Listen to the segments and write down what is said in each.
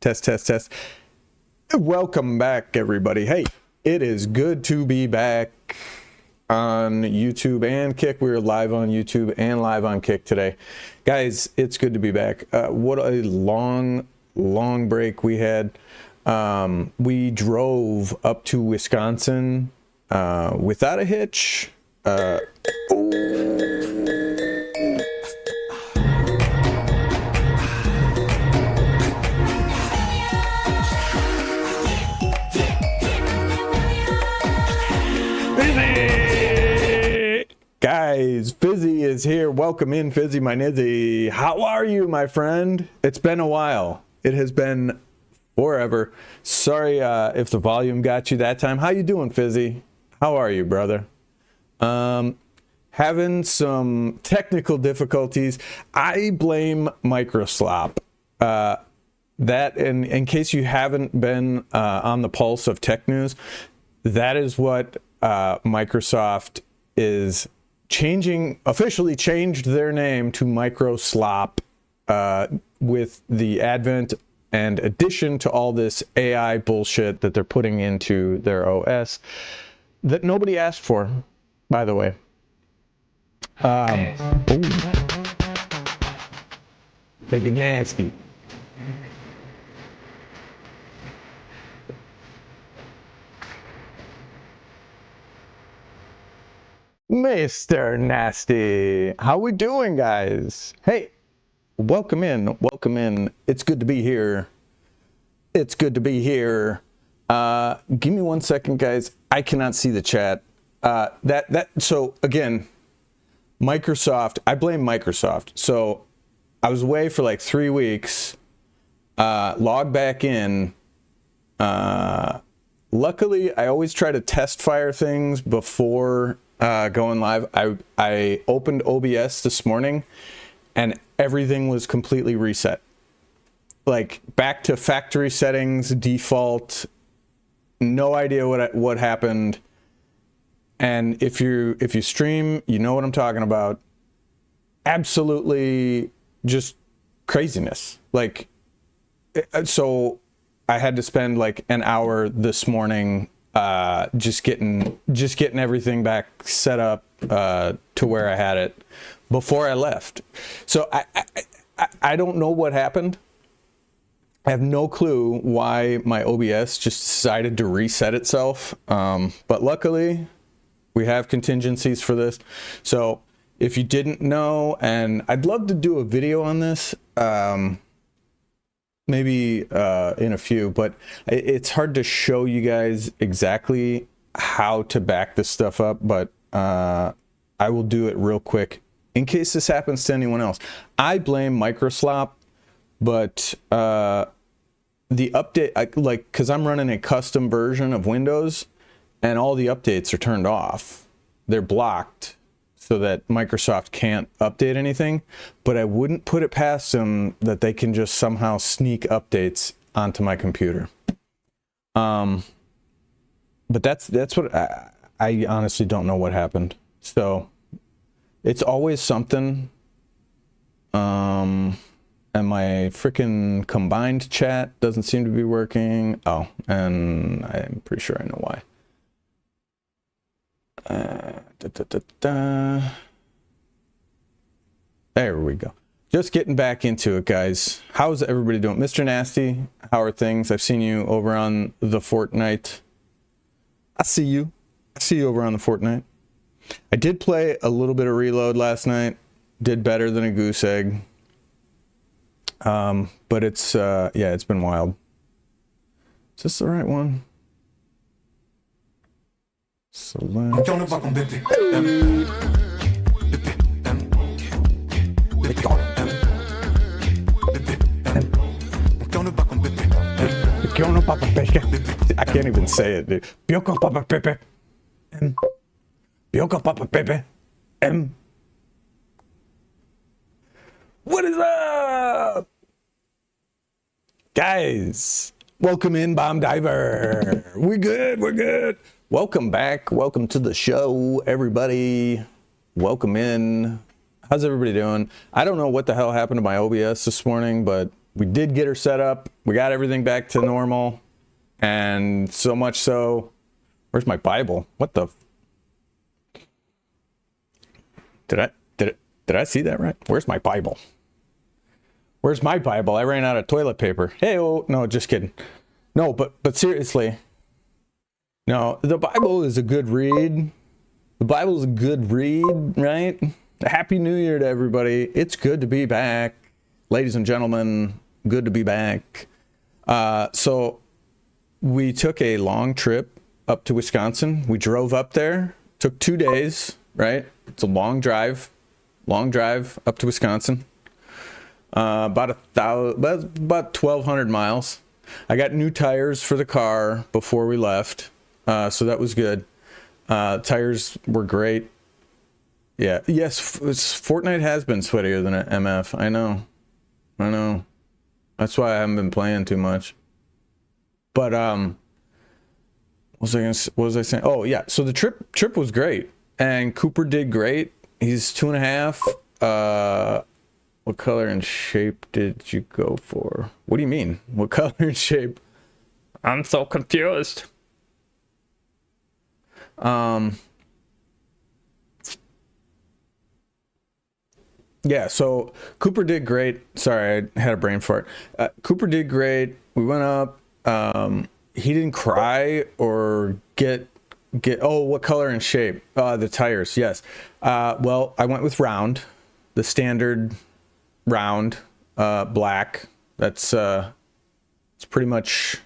Test, test, test. Welcome back, everybody. Hey, it is good to be back on YouTube and Kick. We're live on YouTube and live on Kick today. Guys, it's good to be back. What a long break we had. We drove up to Wisconsin without a hitch. Guys, Fizzy is here. Welcome in, Fizzy, my nizzy. How are you, my friend? It's been a while. It has been forever. Sorry if the volume got you that time. How you doing, Fizzy? How are you, brother? Having some technical difficulties. I blame MicroSlop. That, in case you haven't been on the pulse of tech news, that is what Microsoft is officially changed their name to MicroSlop with the advent and addition to all this AI bullshit that they're putting into their OS that nobody asked for, by the way. Big nasty. Mr. Nasty, how we doing, guys? Hey, welcome in. It's good to be here. Give me 1 second, guys. I cannot see the chat. So again, Microsoft, I blame Microsoft. So I was away for like 3 weeks, logged back in. Luckily, I always try to test fire things before going live. I opened OBS this morning and everything was completely reset. Like back to factory settings, default, no idea what happened. And if you stream, you know what I'm talking about. Absolutely just craziness. Like, so I had to spend like an hour this morning just getting everything back set up to where I had it before I left. So I don't know what happened. I have no clue why my OBS just decided to reset itself. But luckily we have contingencies for this. So if you didn't know, and I'd love to do a video on this, maybe in a few, but it's hard to show you guys exactly how to back this stuff up, but I will do it real quick in case this happens to anyone else. I blame MicroSlop, but the update, because I'm running a custom version of Windows and all the updates are turned off. They're blocked so that Microsoft can't update anything, but I wouldn't put it past them that they can just somehow sneak updates onto my computer. But that's what I honestly don't know what happened. So it's always something. And my freaking combined chat doesn't seem to be working. Oh, and I'm pretty sure I know why. There we go. Just getting back into it, guys. How's everybody doing? Mr. Nasty, how are things? I've seen you over on the Fortnite. I see you over on the Fortnite. I did play a little bit of Reload last night. Did better than a goose egg. But it's yeah, it's been wild. Is this the right one? Select. I can't even say it, dude. What is up? Guys, welcome in, Bomb Diver. We're good. Welcome back. Welcome to the show, everybody. Welcome in. How's everybody doing? I don't know what the hell happened to my OBS this morning, but We did get her set up. We got everything back to normal. And so much so, where's my Bible? What the? Did I see that right? Where's my Bible? Where's my Bible? I ran out of toilet paper. Hey, oh, no, just kidding. No, but seriously. No, the Bible is a good read. The Bible is a good read, right? Happy New Year to everybody. It's good to be back. Ladies and gentlemen, good to be back. So we took a long trip up to Wisconsin. We drove up there. Took 2 days, right? It's a long drive up to Wisconsin. About 1,200 miles. I got new tires for the car before we left, so that was good. Tires were great. Yeah, yes, Fortnite has been sweatier than an MF. I know. That's why I haven't been playing too much. But what was I saying? Oh yeah, so the trip was great, and Cooper did great. He's 2.5. What color and shape did you go for? What do you mean? What color and shape? I'm so confused. Yeah, so Cooper did great. Sorry, I had a brain fart. Cooper did great. We went up. He didn't cry or get. Oh, what color and shape? The tires. Yes. Well, I went with round, the standard round, black. That's it's pretty much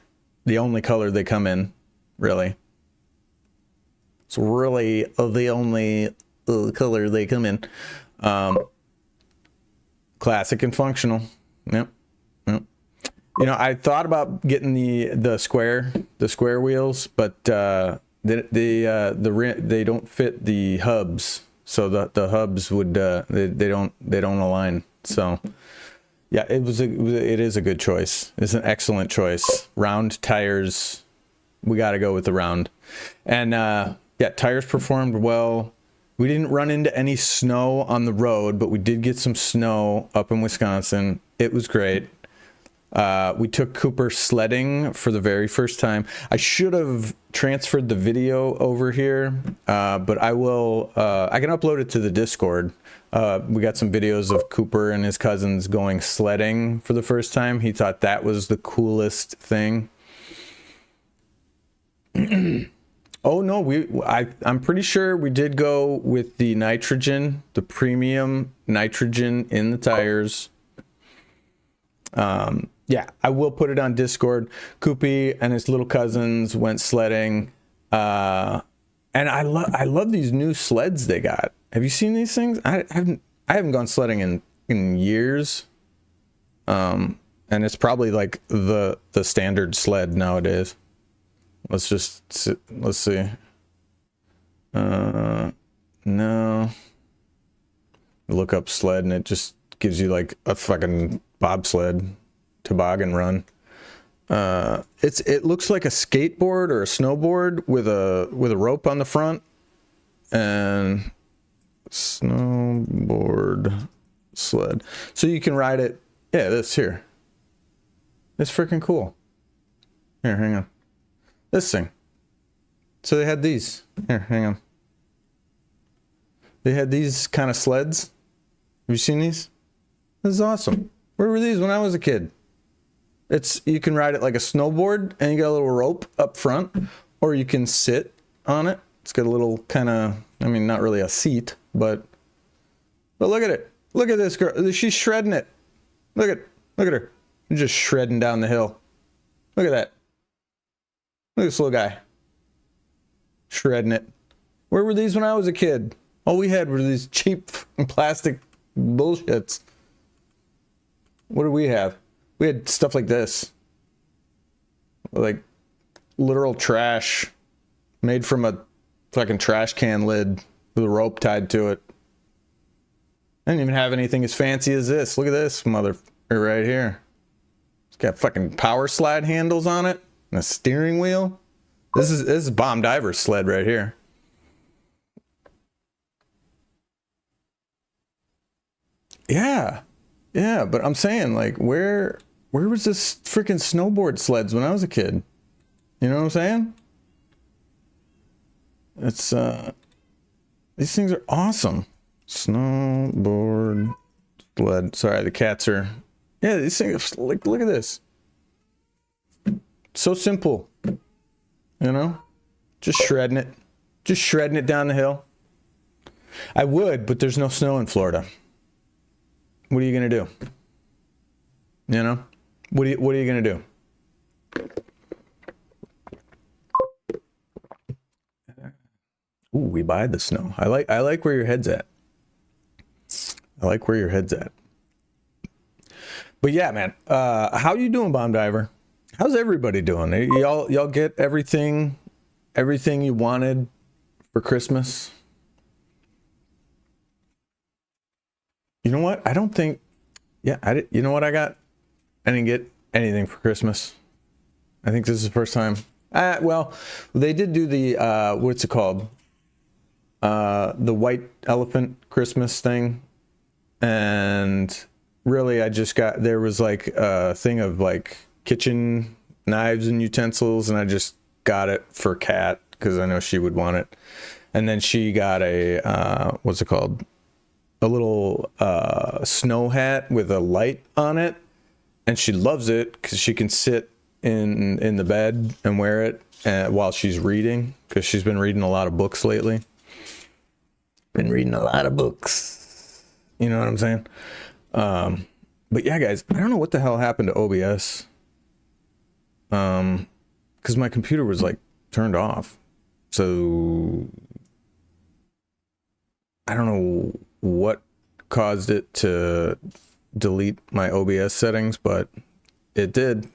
the only color they come in, really. It's really the only color they come in. Classic and functional. Yep. You know, I thought about getting the square wheels, but they don't fit the hubs, so the hubs would they don't align. So yeah, it is a good choice. It's an excellent choice. Round tires, we got to go with the round. And yeah, tires performed well. We didn't run into any snow on the road, but we did get some snow up in Wisconsin. It was great. We took Cooper sledding for the very first time. I should have transferred the video over here, but I will. I can upload it to the Discord. We got some videos of Cooper and his cousins going sledding for the first time. He thought that was the coolest thing. Oh no, I'm pretty sure we did go with the nitrogen, the premium nitrogen in the tires. Yeah, I will put it on Discord. Koopy and his little cousins went sledding. And I love these new sleds they got. Have you seen these things? I haven't gone sledding in years. And it's probably like the standard sled nowadays. Let's see. No. Look up sled and it just gives you like a fucking bobsled toboggan run. It looks like a skateboard or a snowboard with a rope on the front, and snowboard sled. So you can ride it. Yeah, this here. It's freaking cool. Here, hang on. This thing. So they had these. Here, hang on. They had these kind of sleds. Have you seen these? This is awesome. Where were these when I was a kid? You can ride it like a snowboard and you got a little rope up front, or you can sit on it. It's got a little kind of, I mean, not really a seat, but look at it. Look at this girl. She's shredding it. Look at her. She's just shredding down the hill. Look at that. Look at this little guy. Shredding it. Where were these when I was a kid? All we had were these cheap plastic bullshits. What did we have? We had stuff like this. Like literal trash made from a fucking trash can lid with a rope tied to it. I didn't even have anything as fancy as this. Look at this motherfucker right here. It's got fucking power slide handles on it and a steering wheel. This is Bomb Diver's sled right here. Yeah, but I'm saying, like, where Where was this freaking snowboard sleds when I was a kid? You know what I'm saying? It's these things are awesome. Snowboard sled. Sorry, the cats are. Yeah, these things. Like, look at this. So simple. You know, just shredding it. Just shredding it down the hill. I would, but there's no snow in Florida. What are you gonna do? You know, what are you gonna do? Ooh, we buy the snow. I like where your head's at. I like where your head's at. But yeah, man, how you doing, Bomb Diver? How's everybody doing? Y'all get everything you wanted for Christmas? You know what? I don't think. Yeah, you know what I got? I didn't get anything for Christmas. I think this is the first time. Well, they did do the what's it called? The white elephant Christmas thing, and really, I just got, there was like a thing of like kitchen knives and utensils, and I just got it for Kat because I know she would want it. And then she got a what's it called? A little snow hat with a light on it, and she loves it because she can sit in the bed and wear it while she's reading, because she's been reading a lot of books lately. Been reading a lot of books. You know what I'm saying? But yeah, guys, I don't know what the hell happened to OBS. Because my computer was like turned off. So I don't know what caused it to delete my OBS settings, but it did.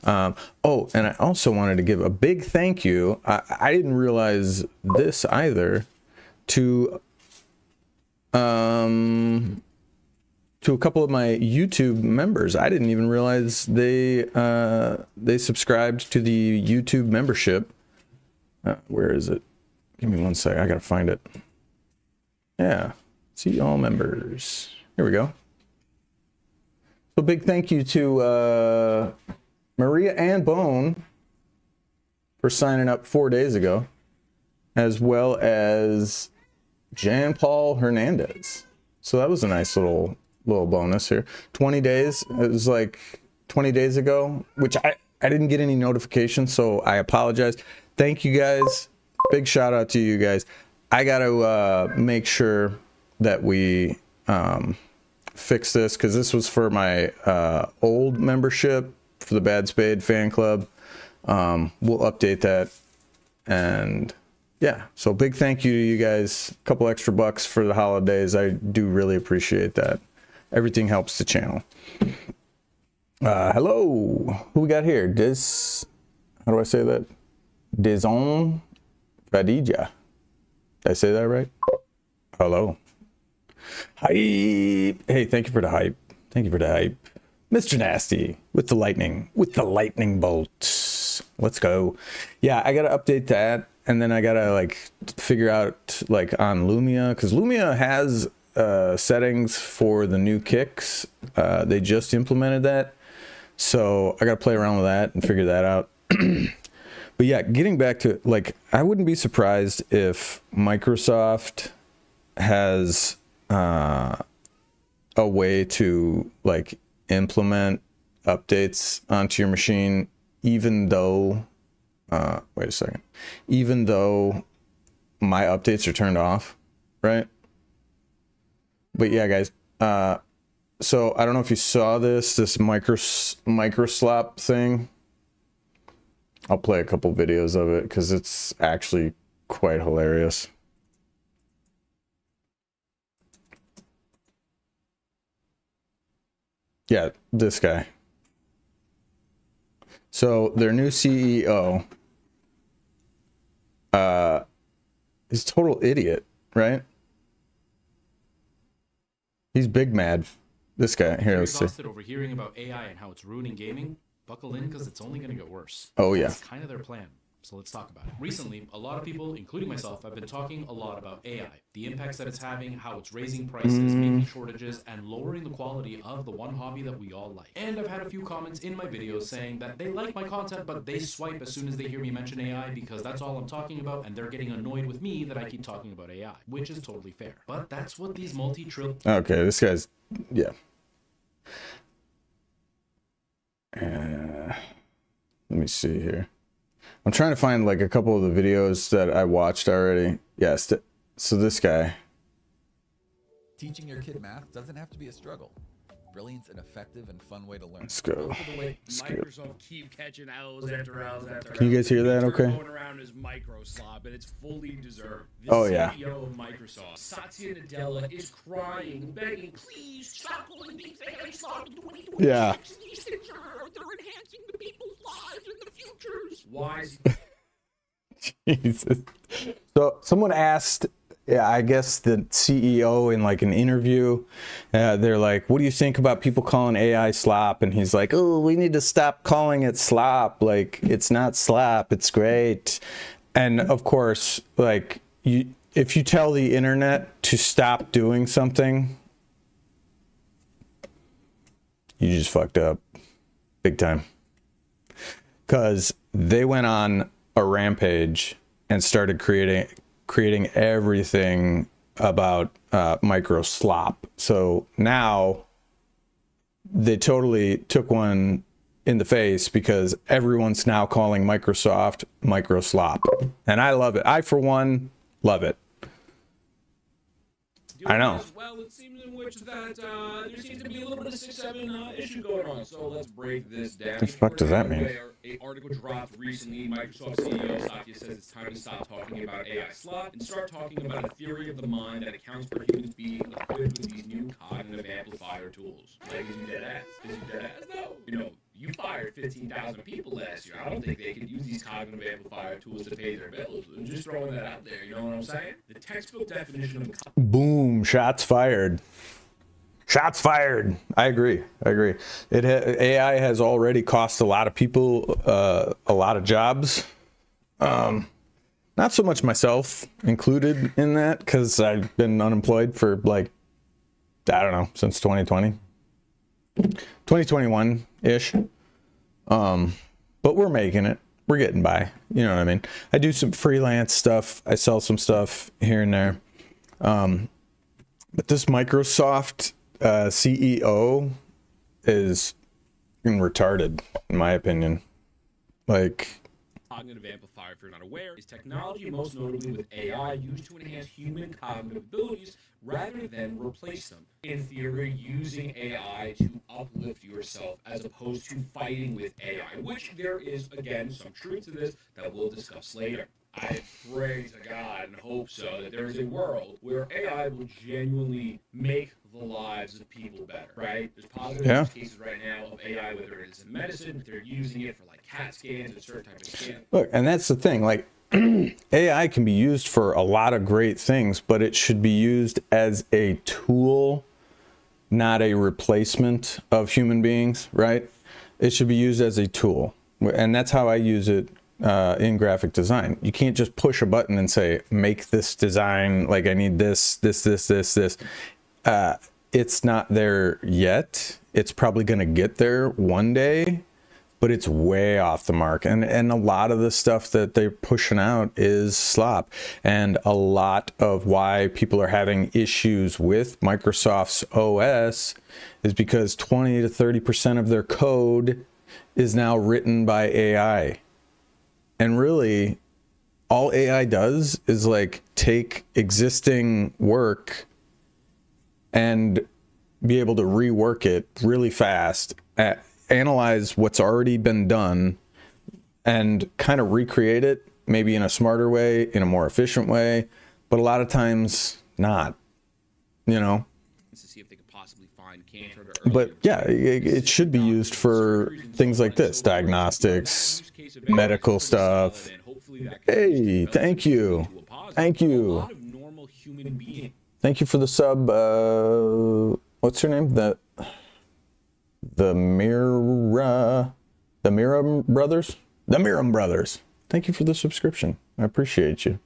Oh, and I also wanted to give a big thank you. I didn't realize this either, to a couple of my YouTube members. I didn't even realize they subscribed to the YouTube membership. Where is it? Give me one sec. I gotta find it. Yeah, see all members. Here we go. So big thank you to Maria Ann Bone for signing up 4 days ago, as well as Jan Paul Hernandez. So that was a nice little bonus here. 20 days. It was like 20 days ago, which I didn't get any notifications, so I apologize. Thank you guys. Big shout out to you guys. I got to make sure that we fix this, because this was for my old membership for the Bad Spade fan club. We'll update that. And yeah, so big thank you to you guys. A couple extra bucks for the holidays. I do really appreciate that. Everything helps the channel. Hello. Who we got here? How do I say that? Dizon Vadija. Did I say that right? Hello. Hype. Hey, thank you for the hype. Thank you for the hype. Mr. Nasty with the lightning bolt. Let's go. Yeah, I got to update that. And then I got to like figure out like on Lumia, because Lumia has settings for the new kicks. They just implemented that. So I got to play around with that and figure that out. But yeah, getting back to, like, I wouldn't be surprised if Microsoft has a way to like implement updates onto your machine, even though wait a second, even though my updates are turned off, right? But yeah, guys, so I don't know if you saw this MicroSlop thing. I'll play a couple videos of it because it's actually quite hilarious. Yeah, this guy. So their new CEO is a total idiot, right? He's big mad. This guy here. Let's see. Over hearing about AI and how it's ruining gaming. Buckle in, because it's only going to get worse. Oh yeah. That's kind of their plan. So let's talk about it. Recently, a lot of people, including myself, have been talking a lot about AI, the impacts that it's having, how it's raising prices, making shortages, and lowering the quality of the one hobby that we all like. And I've had a few comments in my videos saying that they like my content, but they swipe as soon as they hear me mention AI because that's all I'm talking about, and they're getting annoyed with me that I keep talking about AI, which is totally fair. But that's what these multi-trillion... Okay, this guy's... yeah. Let me see here. I'm trying to find like a couple of the videos that I watched already. Yes, so this guy. Teaching your kid math doesn't have to be a struggle. Brilliant's an effective and fun way to learn. Let's go. Microsoft keep catching L's after L's after L's. Can you guys hear that okay? Going around as MicroSlop, and it's fully deserved. The CEO of Microsoft, Satya Nadella, is crying, begging, please stop calling me MicroSlop in 2026. Yeah. These things they're enhancing the people's lives in the futures. Why is Jesus. So someone asked, yeah, I guess the CEO in like an interview, they're like, what do you think about people calling AI slop? And he's like, oh, we need to stop calling it slop. Like, it's not slop, it's great. And of course, like, if you tell the internet to stop doing something, you just fucked up big time. Because they went on a rampage and started creating everything about MicroSlop. So now they totally took one in the face because everyone's now calling Microsoft MicroSlop. And I love it. I, for one, love it. I know. Well, it seems in which that there seems to be a little bit of 6-7 issue going on. So let's break this down. The fuck does that mean? An article dropped recently. Microsoft CEO Satya says it's time to stop talking about AI slop and start talking about a theory of the mind that accounts for humans being equipped with these new cognitive amplifier tools. Like, is you dead ass? Is you dead ass? No. You know, you fired 15,000 people last year. I don't think they could use these cognitive amplifier tools to pay their bills. I'm just throwing that out there. You know what I'm saying? The textbook definition of boom, shots fired. Shots fired. I agree. AI has already cost a lot of people a lot of jobs. Not so much myself included in that, because I've been unemployed for like, I don't know, since 2020. 2021-ish. But we're making it. We're getting by. You know what I mean? I do some freelance stuff. I sell some stuff here and there. But this Microsoft CEO is retarded, in my opinion. Like, cognitive amplifier, if you're not aware, is technology most notably with AI used to enhance human cognitive abilities rather than replace them. In theory, using AI to uplift yourself as opposed to fighting with AI, which there is, again, some truth to this that we'll discuss later. I pray to God and hope so that there is a world where AI will genuinely make the lives of people better, right? There's positive cases right now of AI, whether it is in medicine, they're using it for like CAT scans and certain types of scans. Look, and that's the thing, like, AI can be used for a lot of great things, but it should be used as a tool, not a replacement of human beings, right? It should be used as a tool. And that's how I use it in graphic design. You can't just push a button and say, make this design, like I need this. It's not there yet. It's probably going to get there one day, but it's way off the mark. And a lot of the stuff that they're pushing out is slop. And a lot of why people are having issues with Microsoft's OS is because 20 to 30% of their code is now written by AI. And really, all AI does is like take existing work and be able to rework it really fast, analyze what's already been done, and kind of recreate it, maybe in a smarter way, in a more efficient way, but a lot of times not, you know? To see if they could possibly find cancer. But yeah, it should be used for things like this, diagnostics, medical stuff. Hey, thank you. Thank you. Thank you for the sub. What's her name? The Mira brothers. The Miram brothers. Thank you for the subscription. I appreciate you.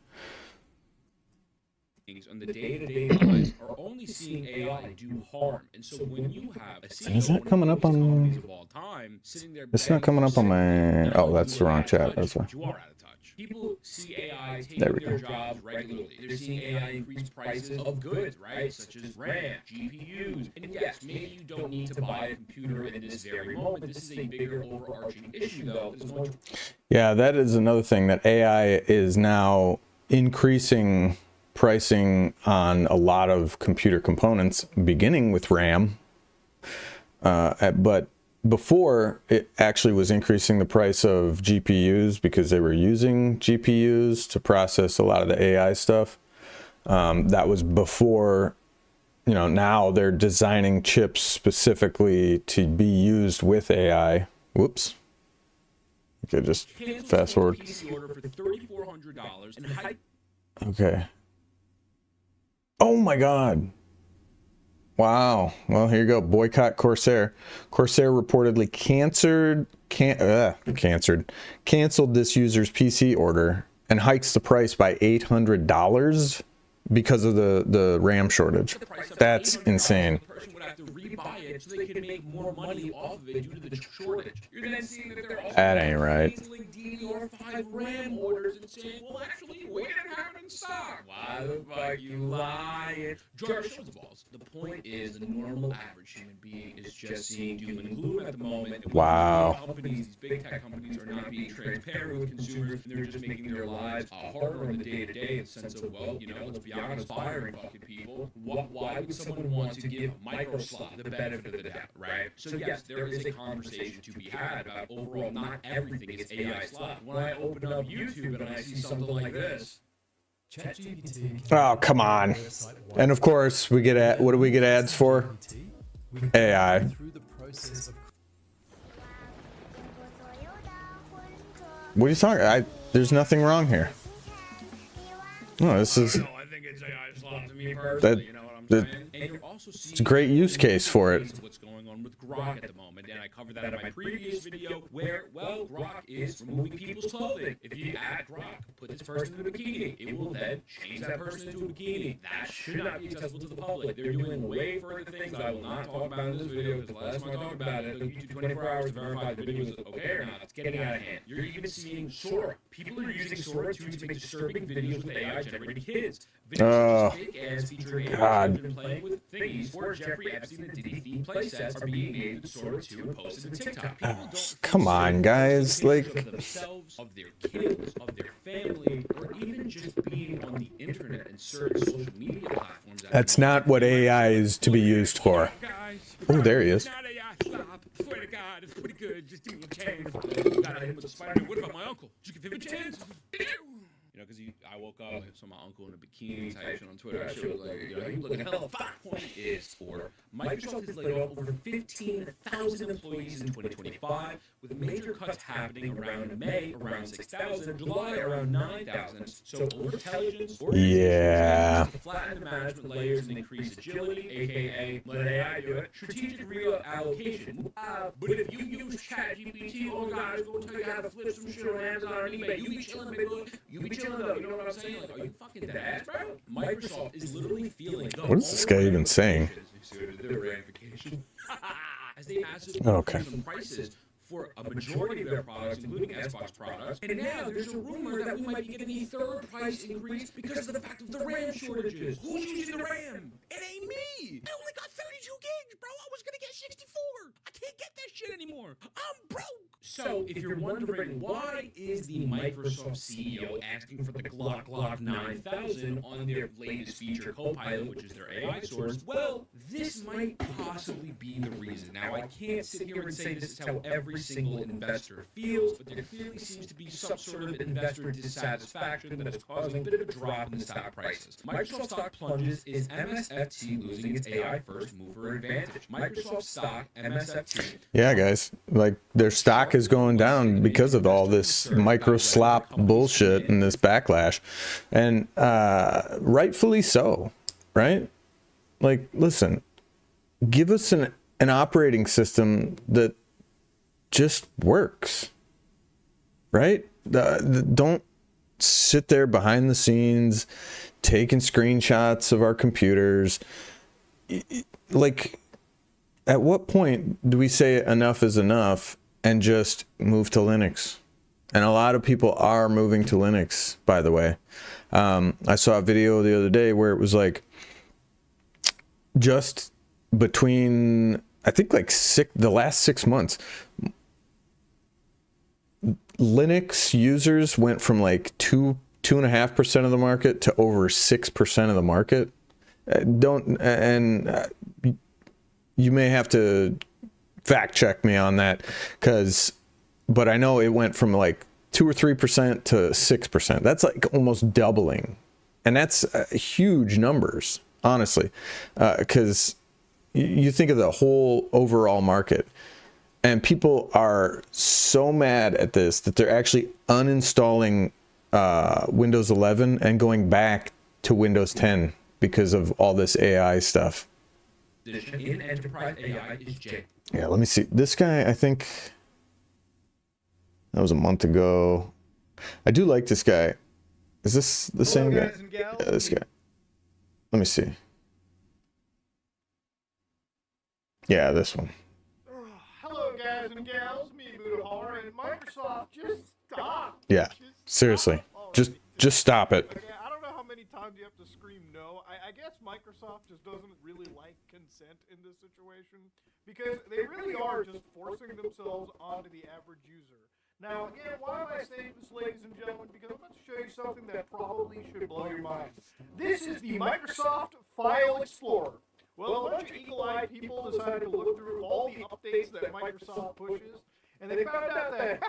On the day-to-day lives are only seeing AI do harm, and so when you have a CEO Is that coming up on? companies of all time sitting there, It's not coming up on my. Oh, that's the wrong chat. That's why. you are out of touch. People see AI taking There we their go. jobs regularly. They're seeing AI increase prices of goods, right, such as RAM, GPUs, and yes, maybe you don't need to buy a computer in this very moment. This is a bigger overarching issue, though. Yeah, that is another thing, that AI is now increasing pricing on a lot of computer components, beginning with RAM. But before, it actually was increasing the price of GPUs because they were using GPUs to process a lot of the AI stuff. That was before, you know, now they're designing chips specifically to be used with AI. Whoops. Okay, just fast forward. Okay. Oh my God. Wow. Well, here you go. Boycott Corsair. Corsair reportedly canceled this user's PC order and hikes the price by $800 because of the RAM shortage. That's insane. The person would have to rebuy it so they can make more money off of it due to the shortage. You're then seeing that they're also That ain't right. canceling DDR5 RAM orders and saying, well, actually, we didn't have it in stock. Why the fuck you lying? George shows the balls. The point is, the normal average human being is just seeing doom and gloom at the moment. And Wow. Companies, these big tech companies, are not being transparent with consumers, and they're just making their lives harder on the day-to-day in the sense of, well, you know, let's be honest, firing fucking people. Why would someone want to give MicroSlop the benefit of the doubt, right? So yes, there is a conversation to be had about overall not everything is AI slop. When I open up YouTube and I see something like this, Oh, come on. And of course, we get what do we get ads for? AI. What are you talking? There's nothing wrong here. No, this is. I think it's AI slop to me personally. That, You know what I'm that, saying? And you're also seeing it's a great use case for it. what's going on with Grok at the moment, and I covered that in my previous video where, well, Grok is removing people's clothing. If you add Grok, put this person in a bikini, it will then change that person into a bikini. That should not be accessible to the public. They're doing way further things I will not talk about in this video, because the last time I talked about it, it took YouTube 24 hours to verify if the video was okay or not. It's getting out of hand. You're even seeing Sora. People are using Sora to make disturbing videos with AI-generated kids. Videos fake ads featuring AI children playing with thingies, or Jeffrey Epstein and Diddy themed playsets are being made with Sora 2 and posted to TikTok. People don't Come on, guys. Like, of themselves, of their kids, of their family, or even just being on the internet and certain social media platforms. that's not what AI is to be used for. Oh, there he is. Not AI slop. Swear to God, it's pretty good. Just do what you can. Got hit with a spider. What about my uncle? Did you give him a chance? You know, because I woke up, I saw my uncle in a bikini type shit on Twitter. I was like, you know, he was looking hella fine. Point is, for Microsoft has laid off over 15,000 employees in 2025, with major cuts happening around May, around 6,000, July, around 9,000. So over-intelligence, Yeah. to flatten the management layers and increase agility, aka let AI do it, strategic reallocation. But if you use ChatGPT, oh God, it's going to tell you how to flip some shit on Amazon or eBay. You be chilling, big boy. You be chilling though. You know what I'm saying? Like, are you fucking dead ass, bro? Microsoft is literally feeling. What is this guy even saying? As they massively Okay. increase some prices for a majority of their products, including Xbox products. And now there's a rumor that we might be getting a third price increase because of the fact of the RAM shortages. Who's using the RAM? It ain't me. I only got 32 gigs, bro. I was gonna get 64. I can't get that shit anymore. I'm broke. So if you're wondering why is the Microsoft CEO asking for the Glock 9000 on their latest feature Copilot, which is their AI source, well, this might possibly be the reason. Now, I can't sit here and say this is how every single investor feels, but there clearly seems to be some sort of investor dissatisfaction that is causing a bit of a drop in the stock prices. Microsoft stock plunges. Is MSFT losing its AI first mover advantage? Microsoft stock, MSFT. Yeah, guys. Like, their stock is going down because of all this MicroSlop bullshit and this backlash. And rightfully so, right? Like, listen, give us an operating system that just works, right? Don't sit there behind the scenes taking screenshots of our computers. Like, at what point do we say enough is enough and just move to Linux? And a lot of people are moving to Linux, by the way. I saw a video the other day where it was like, just between, I think like the last 6 months, Linux users went from like 2.5% of the market to over 6% of the market. You may have to fact check me on that, but I know it went from like 2 or 3% to 6%. That's like almost doubling, and that's huge numbers, honestly, because you think of the whole overall market. And people are so mad at this that they're actually uninstalling Windows 11 and going back to Windows 10 because of all this AI stuff. In enterprise AI is J. Yeah, let me see. This guy, I think that was a month ago. I do like this guy. Is this the same guy? Yeah, this guy. Let me see. Yeah, this one. Hello, guys and gals. Me, Buddha, and Microsoft. Just stop. Yeah, seriously. Just stop it. Okay, I don't know how many times you have to scream no. I guess Microsoft just doesn't really like consent in this situation, because they really are just forcing themselves onto the average user. Now, again, why am I saying this, ladies and gentlemen? Because I'm about to show you something that probably should blow your mind. This is the Microsoft File Explorer. Well, a bunch of eagle-eyed people decided to look through all the updates that Microsoft pushes, and they found out that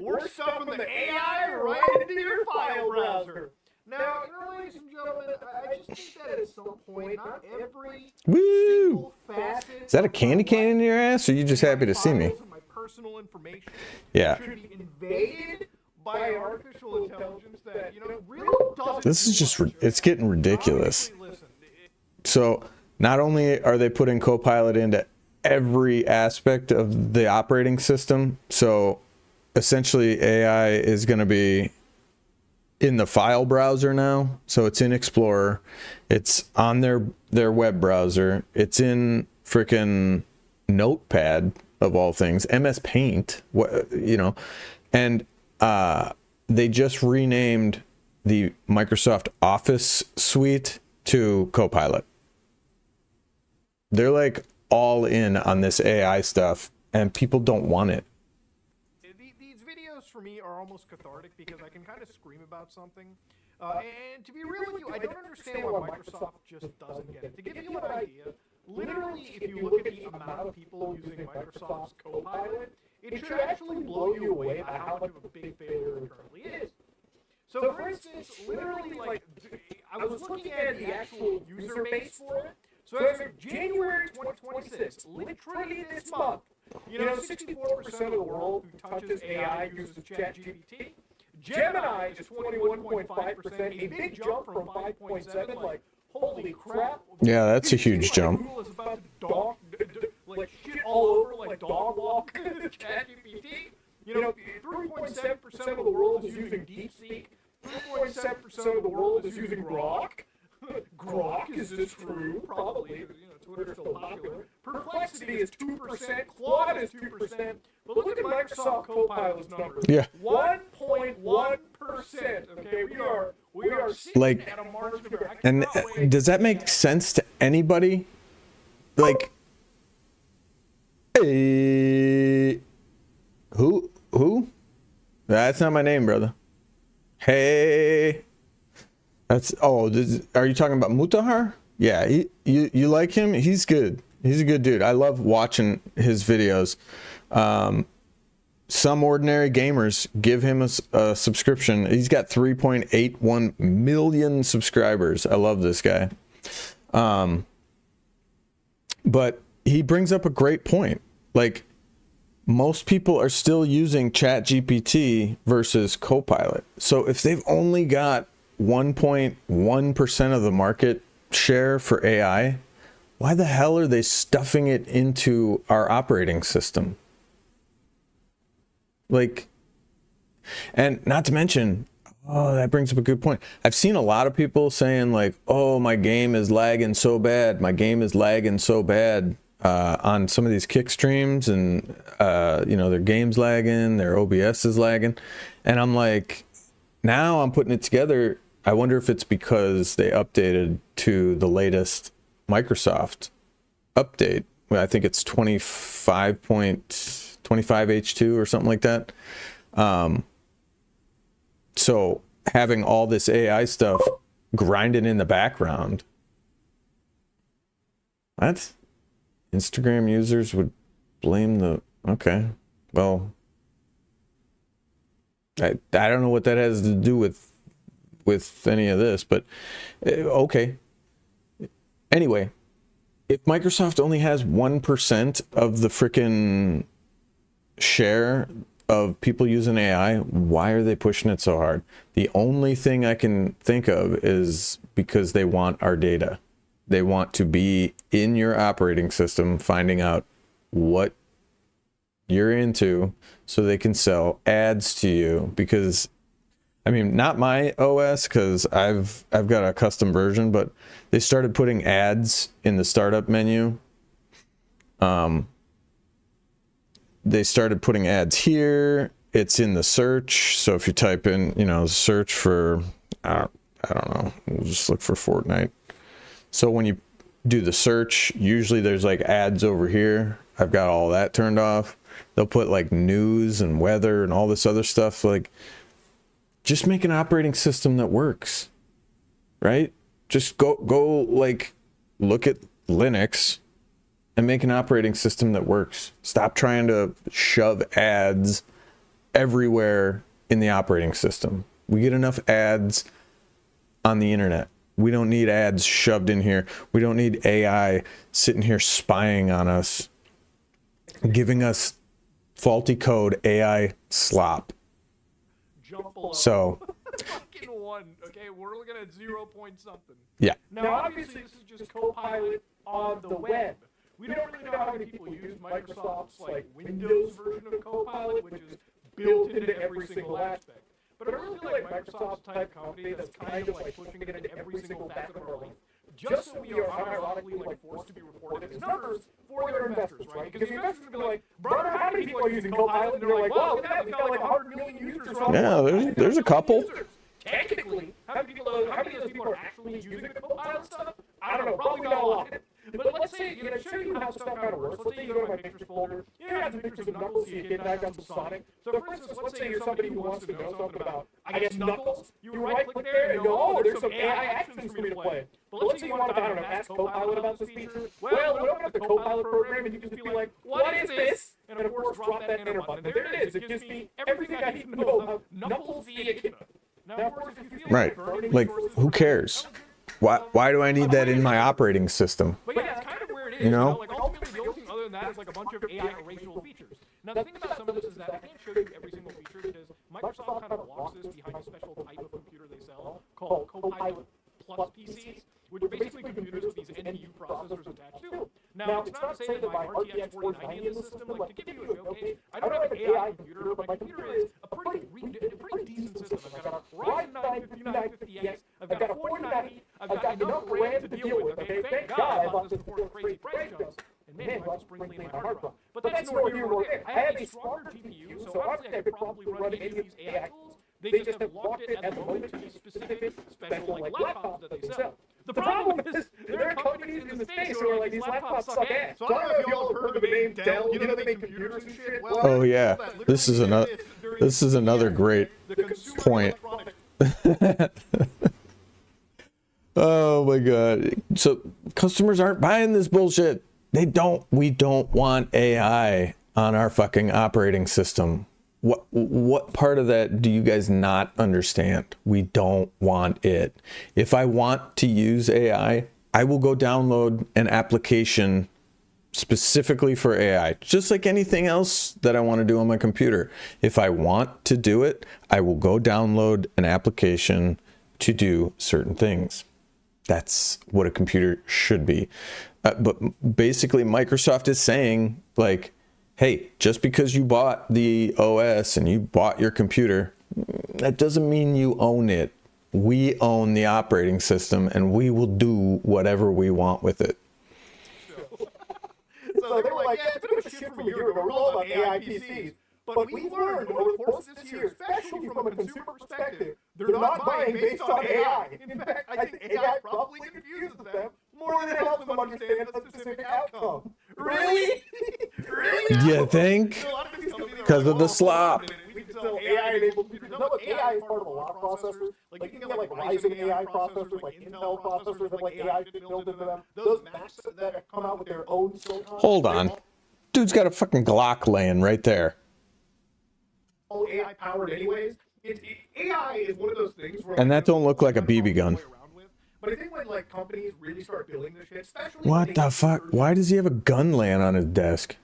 we're stuffing the AI right into your file browser. Now, ladies and gentlemen, I just think that at some point, not every single facet. Is that a candy cane in your ass, or are you just happy to see me? My personal information Yeah. should be invaded by artificial intelligence that, really doesn't. This is just, it's getting ridiculous. Honestly, listen, So not only are they putting Copilot into every aspect of the operating system, so essentially AI is going to be in the file browser now. So it's in Explorer, it's on their web browser, it's in freaking Notepad of all things, MS Paint, and they just renamed the Microsoft Office suite to Copilot. They're like all in on this AI stuff, and people don't want it. These videos for me are almost cathartic because I can kind of scream about something. And to be real with you, I don't understand why Microsoft just doesn't get it. To give you an idea, literally, if you look at the amount of people using Microsoft's Copilot, it should actually blow you away by how much of a big failure it currently is. So, for instance, literally, I was looking at the actual user base for it. So as of January 2026, literally this month, 64% of the world who touches AI uses ChatGPT. Gemini is 21.5%, a big jump from 5.7. Like, holy crap! Yeah, that's a huge jump. Google is about to shit all over, like dog walk ChatGPT. 3.7% of the world is using DeepSeek. 3.7% of the world is using Grok. Grok, is this true? Probably. Twitter's still popular. Perplexity is 2%. Claude is 2%. But look at Microsoft Copilot's numbers. Yeah. 1.1%. Okay, we are sitting at a margin of error. And does that make sense to anybody? Like, hey, who? That's not my name, brother. Hey. Are you talking about Mutahar? Yeah, you like him? He's good. He's a good dude. I love watching his videos. Some ordinary gamers give him a subscription. He's got 3.81 million subscribers. I love this guy. But he brings up a great point. Like, most people are still using ChatGPT versus Copilot. So if they've only got 1.1% of the market share for AI, why the hell are they stuffing it into our operating system? Like, And not to mention, oh, that brings up a good point. I've seen a lot of people saying like, oh, my game is lagging so bad. My game is lagging so bad on some of these kick streams, and, you know, their game's lagging, their OBS is lagging. And I'm like, now I'm putting it together. I wonder if it's because they updated to the latest Microsoft update. I think it's 25.25H2 or something like that. So having all this AI stuff grinding in the background, what? Instagram users would blame the... Okay, well, I don't know what that has to do with any of this, but okay. Anyway, if Microsoft only has 1% of the frickin' share of people using AI, why are they pushing it so hard? The only thing I can think of is because they want our data. They want to be in your operating system, finding out what you're into so they can sell ads to you. Because, I mean, not my OS, because I've got a custom version, but they started putting ads in the startup menu. They started putting ads here. It's in the search. So if you type in, you know, search for, I don't know, we'll just look for Fortnite. So when you do the search, usually there's like ads over here. I've got all that turned off. They'll put like news and weather and all this other stuff. Like, just make an operating system that works, right? Just go like look at Linux and make an operating system that works. Stop trying to shove ads everywhere in the operating system. We get enough ads on the internet. We don't need ads shoved in here. We don't need AI sitting here spying on us, giving us faulty code AI slop. Jump below. So, fucking 1. Okay, we're looking at 0 point something. yeah. Now, obviously, this is just Copilot on the web. We don't really know how many people use Microsoft's like Windows version of Copilot, which is built into every single aspect. But I really feel like Microsoft's the type of company that's kind of like pushing it into every single facet of our life, just so we are unironically like forced to be reported as numbers for their investors, right? Because the investors will be like, brother, how many people are using Copilot? And they're like, wow, look at that, we've got like 100 million users or something. Yeah, there's a couple. Technically, how many of those people are actually using the Copilot stuff? I don't know, probably not a lot. But let's say, you know, show you how stuff kind of works. Let's say you go to my pictures folder. You have some pictures of Knuckles, see a kid, and I've got some Sonic. So for instance, let's say you're somebody who wants to know something about, I guess, Knuckles. You right-click there and go, oh, there's some AI actions for me to play. But let's say you want to, I don't know, ask Copilot about this feature. Well, open up the Copilot program and you can just be like, what is this? And of course, drop that enter button. And there it is. It gives me everything I need to know about Knuckles the Echidna. Now, of course, if you feel Right. Like, who cares? Why do I need that in my operating system? But yeah, it's kind of where it is. You know? Like ultimately, the only thing other than that is like a bunch of AI erasable features. Now the thing about some of this is that I can't show you every single feature because Microsoft kind of locks this behind a special type of computer they sell called Copilot Plus PCs, which are basically computers with these NPU processors attached to them. Now, it's not to say that my RTX 4090 in the system, like to give you a showcase, I don't have an AI computer, but my computer is a pretty decent system. I've got a Ryzen 9 5950X, I've got a 4090, I've got enough RAM to deal with, okay? Thank God I bought this before the crazy price jumps. And man, do I just spring clean my hard drive. But that's nor here nor there. I have a stronger GPU, so obviously I could probably run any of these AI tools. They just have locked it at the moment to these specific special like laptops that they sell. The problem is there are companies in the States who are like, these laptops suck ass. So I don't know if y'all have heard of the name Dell. You know they make computers and shit? Well, Oh yeah, this is another great point. Oh my god. So customers aren't buying this bullshit. We don't want AI on our fucking operating system. What part of that do you guys not understand? We don't want it. If I want to use AI, I will go download an application specifically for AI, just like anything else that I want to do on my computer. If I want to do it, I will go download an application to do certain things. That's what a computer should be. But basically, Microsoft is saying, like, hey, just because you bought the OS and you bought your computer, that doesn't mean you own it. We own the operating system, and we will do whatever we want with it. So they were like, yeah, it's a bit of a shift from a year ago. We're all about AI PCs. But we've learned over the course of this year, especially from a consumer perspective, they're not buying based on AI. In fact, I think AI probably confuses them more than it helps them understand a specific outcome. Really? Really? You think? Because of the slop. We can sell AI-enabled computers. No, look, AI is part of a lot of processors. Like, you can get, like, Ryzen AI processors, like Intel processors have, like, AI built into them. Those Macs that have come out with their own silicon. Hold on. Dude's got a fucking Glock laying right there. All AI powered anyways. AI is one of those things where, And that don't look like a BB gun. But I think when, like, companies really start building this shit, especially What the fuck? Why does he have a gun laying on his desk?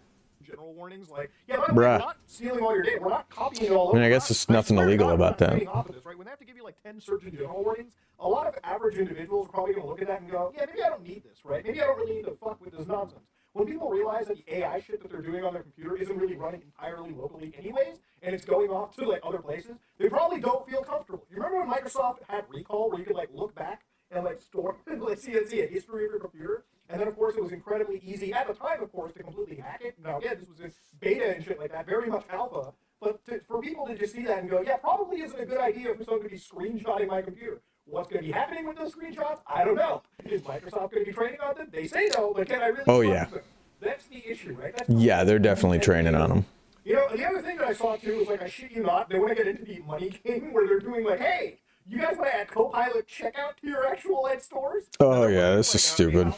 general warnings, like, yeah, by the way, we're not stealing all your data, we're not copying it all over. I mean, I guess there's nothing illegal about that. Right? When they have to give you like 10 search and general warnings, a lot of average individuals are probably going to look at that and go, yeah, maybe I don't need this, right? Maybe I don't really need to fuck with this nonsense. When people realize that the AI shit that they're doing on their computer isn't really running entirely locally anyways, and it's going off to like other places, they probably don't feel comfortable. You remember when Microsoft had Recall, where you could like look back and like store, let's see a history of your computer? And then, of course, it was incredibly easy at the time, of course, to completely hack it. Now, yeah, this was in beta and shit like that, very much alpha. But for people to just see that and go, yeah, probably isn't a good idea for someone to be screenshotting my computer. What's going to be happening with those screenshots? I don't know. Is Microsoft going to be training on them? They say no, but can I really trust them? That's the issue, right? Yeah, they're definitely training on them. You know, the other thing that I saw, too, was like, I shit you not, they want to get into the money game where they're doing like, hey, you guys want to add Copilot checkout to your actual Ed stores? Oh, yeah, this is stupid.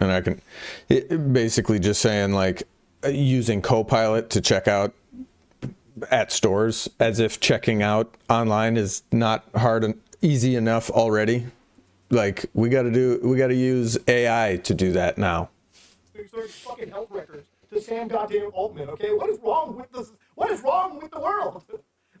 And I can basically just saying like using Copilot to check out at stores as if checking out online is not hard and easy enough already. Like we got to use AI to do that now. Fucking health records to Sam goddamn Altman. Okay, what is wrong with this? What is wrong with the world?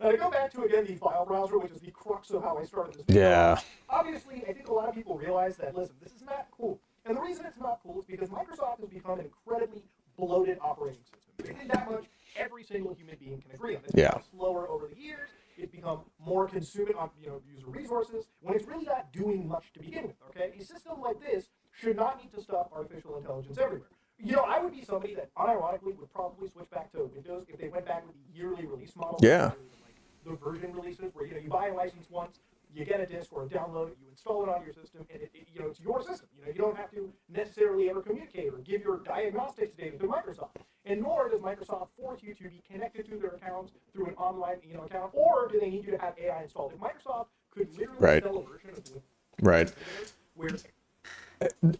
To go back to again the file browser, which is the crux of how I started this video. Yeah. Obviously, I think a lot of people realize that. Listen, this is not cool. And the reason it's not cool is because Microsoft has become an incredibly bloated operating system. It is that much every single human being can agree on. It's become slower over the years. It's become more consuming on user resources when it's really not doing much to begin with. Okay, a system like this should not need to stuff artificial intelligence everywhere. You know, I would be somebody that unironically would probably switch back to Windows if they went back with the yearly release model. Yeah. Like the version releases where you buy a license once. You get a disk or a download, you install it on your system, and it's your system. You don't have to necessarily ever communicate or give your diagnostics data to Microsoft. And nor does Microsoft force you to be connected to their accounts through an online account, or do they need you to have AI installed? If Microsoft could literally sell a version of the where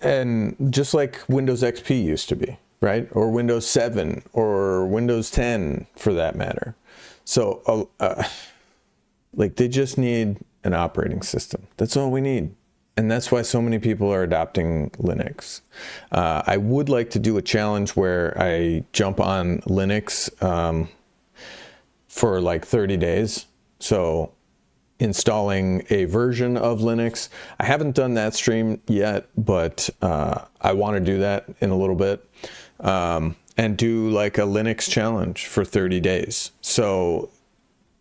and just like Windows XP used to be, right? Or Windows 7 or Windows 10 for that matter. So like they just need an operating system. That's all we need. And that's why so many people are adopting Linux. I would like to do a challenge where I jump on Linux for like 30 days. So installing a version of Linux. I haven't done that stream yet, but I want to do that in a little bit. And do like a Linux challenge for 30 days. So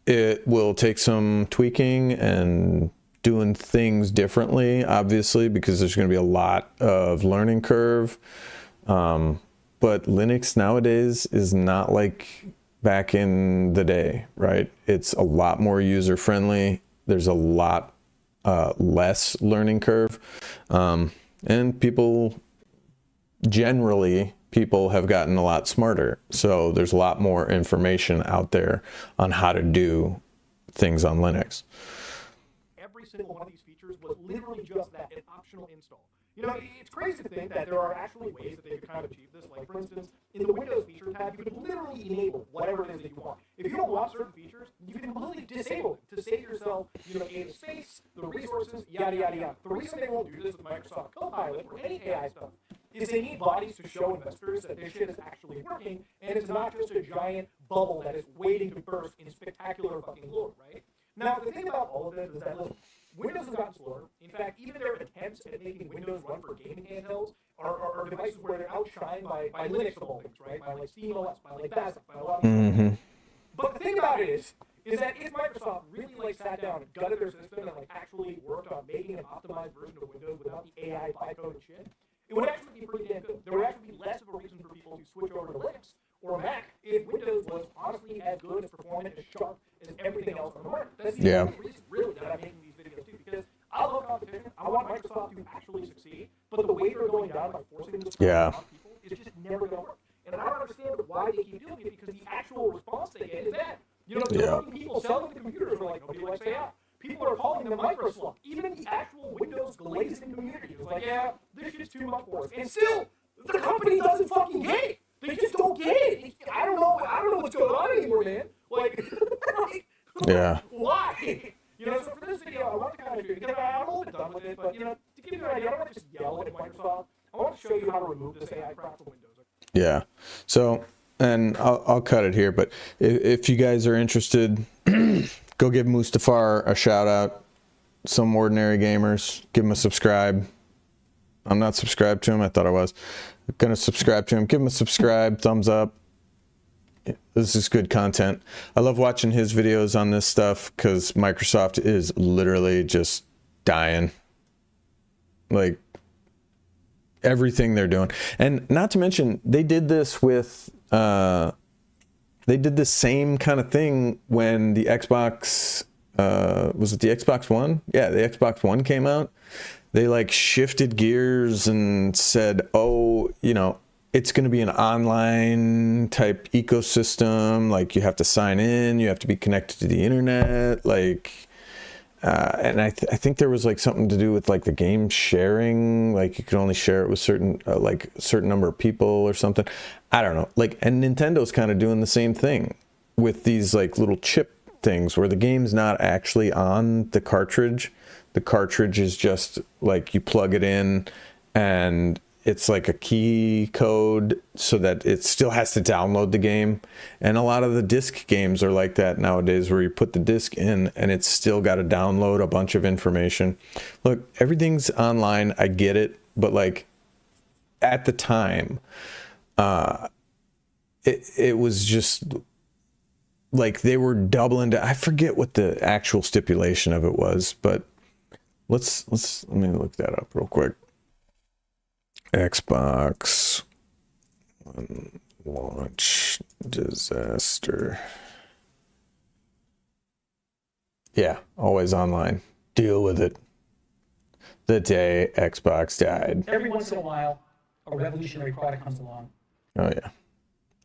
it will take some tweaking and doing things differently, obviously, because there's going to be a lot of learning curve. But Linux nowadays is not like back in the day, right? It's a lot more user-friendly. There's a lot less learning curve. And people have gotten a lot smarter. So there's a lot more information out there on how to do things on Linux. Every single one of these features was literally just that, an optional install. You know, it's crazy to think that there are actually ways that they could kind of achieve this. Like, for instance, in the Windows feature tab, you could literally enable whatever it is that you want. If you don't want certain features, you can completely disable it to save yourself, the space, the resources, yada, yada, yada. The reason they won't do this with Microsoft Copilot or any AI stuff is they need bodies to show investors that this shit is actually working, and it's not just a giant bubble that is waiting to burst in spectacular fucking glory, right? Now, the thing about all of this is that, listen, Windows has gotten slower. In fact, even their attempts at making Windows run for gaming handhelds are devices where they're outshined by Linux of all things, right? By like SteamOS, by like BASIC, by a lot of things. But the thing about it is that if Microsoft really like sat down and gutted their system and like actually worked on making an optimized version of Windows without the AI bytecode and shit, it would actually be pretty damn good. There would actually be less of a reason for people to switch over to Linux or Mac if Windows was honestly as good, as performant, as sharp as everything else on the market. That's the only reason, really, that I'm making these videos too, because I love competition. I want Microsoft to actually succeed, but the way they're going down by forcing this on people is just never going to work. And I don't understand why they keep doing it, because the actual response they get is that, you know, people selling the computers are like, nobody likes AI. People are calling them MicroSlop. Even the actual Windows glazing community is like, yeah, this shit's too much for us. And still, the company doesn't fucking get it. They just don't get it. I don't know what's going on anymore, man. Like, why? You know, so for this video, I want to kind of do, because I'm a little bit done with it, but, you know, to give you an idea, I don't want to just yell at Microsoft. I want to show you how to remove this AI crap from Windows. Yeah. So, and I'll cut it here, but if you guys are interested, go give Mustafar a shout out. Some Ordinary Gamers, give him a subscribe. I'm not subscribed to him. I thought I was gonna subscribe to him. Give him a subscribe, thumbs up. This is good content. I love watching his videos on this stuff because Microsoft is literally just dying. Like everything they're doing. And not to mention, they did this with they did the same kind of thing when the Xbox was it the Xbox One? Yeah, the Xbox One came out. They like shifted gears and said, oh, you know, it's going to be an online type ecosystem. Like you have to sign in, you have to be connected to the internet. Like, and I think there was like something to do with like the game sharing. Like you could only share it with certain, like a certain number of people or something. I don't know. Like, and Nintendo's kind of doing the same thing with these like little chip things where the game's not actually on the cartridge. The cartridge is just like you plug it in and it's like a key code so that it still has to download the game. And a lot of the disc games are like that nowadays, where you put the disc in and it's still got to download a bunch of information. Look, everything's online. I get it. But like at the time, it was just like they were doubling. I forget what the actual stipulation of it was, but let me look that up real quick. Xbox One launch disaster. Yeah, always online. Deal with it. The day Xbox died. Every once in a while, a revolutionary product comes along. Oh yeah,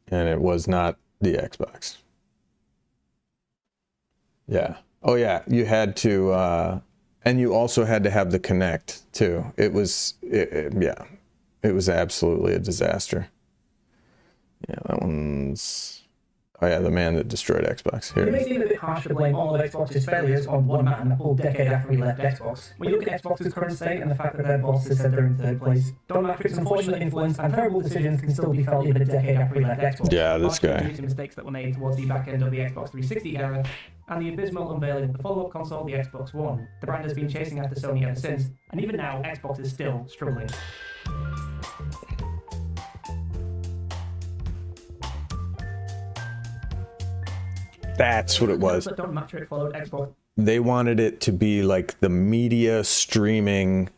and it was not the Xbox. Yeah. Oh yeah, you had to, and you also had to have the Kinect too. It was, yeah. It was absolutely a disaster. Yeah, that one's... Oh yeah, the man that destroyed Xbox. Here. It may seem a bit harsh to blame all of Xbox's failures on one man a whole decade after he left Xbox. When you look at Xbox's current state and the fact that their boss has said they're in third place, Don Matrick's unfortunate influence and terrible decisions can still be felt even a decade after he left Xbox. Yeah, this guy. Due to mistakes that were made towards the back end of the Xbox 360 era, and the abysmal unveiling of the follow-up console, the Xbox One. The brand has been chasing after Sony ever since, and even now, Xbox is still struggling. That's what it was. Don Matrick followed Xbox. They wanted it to be like the media streaming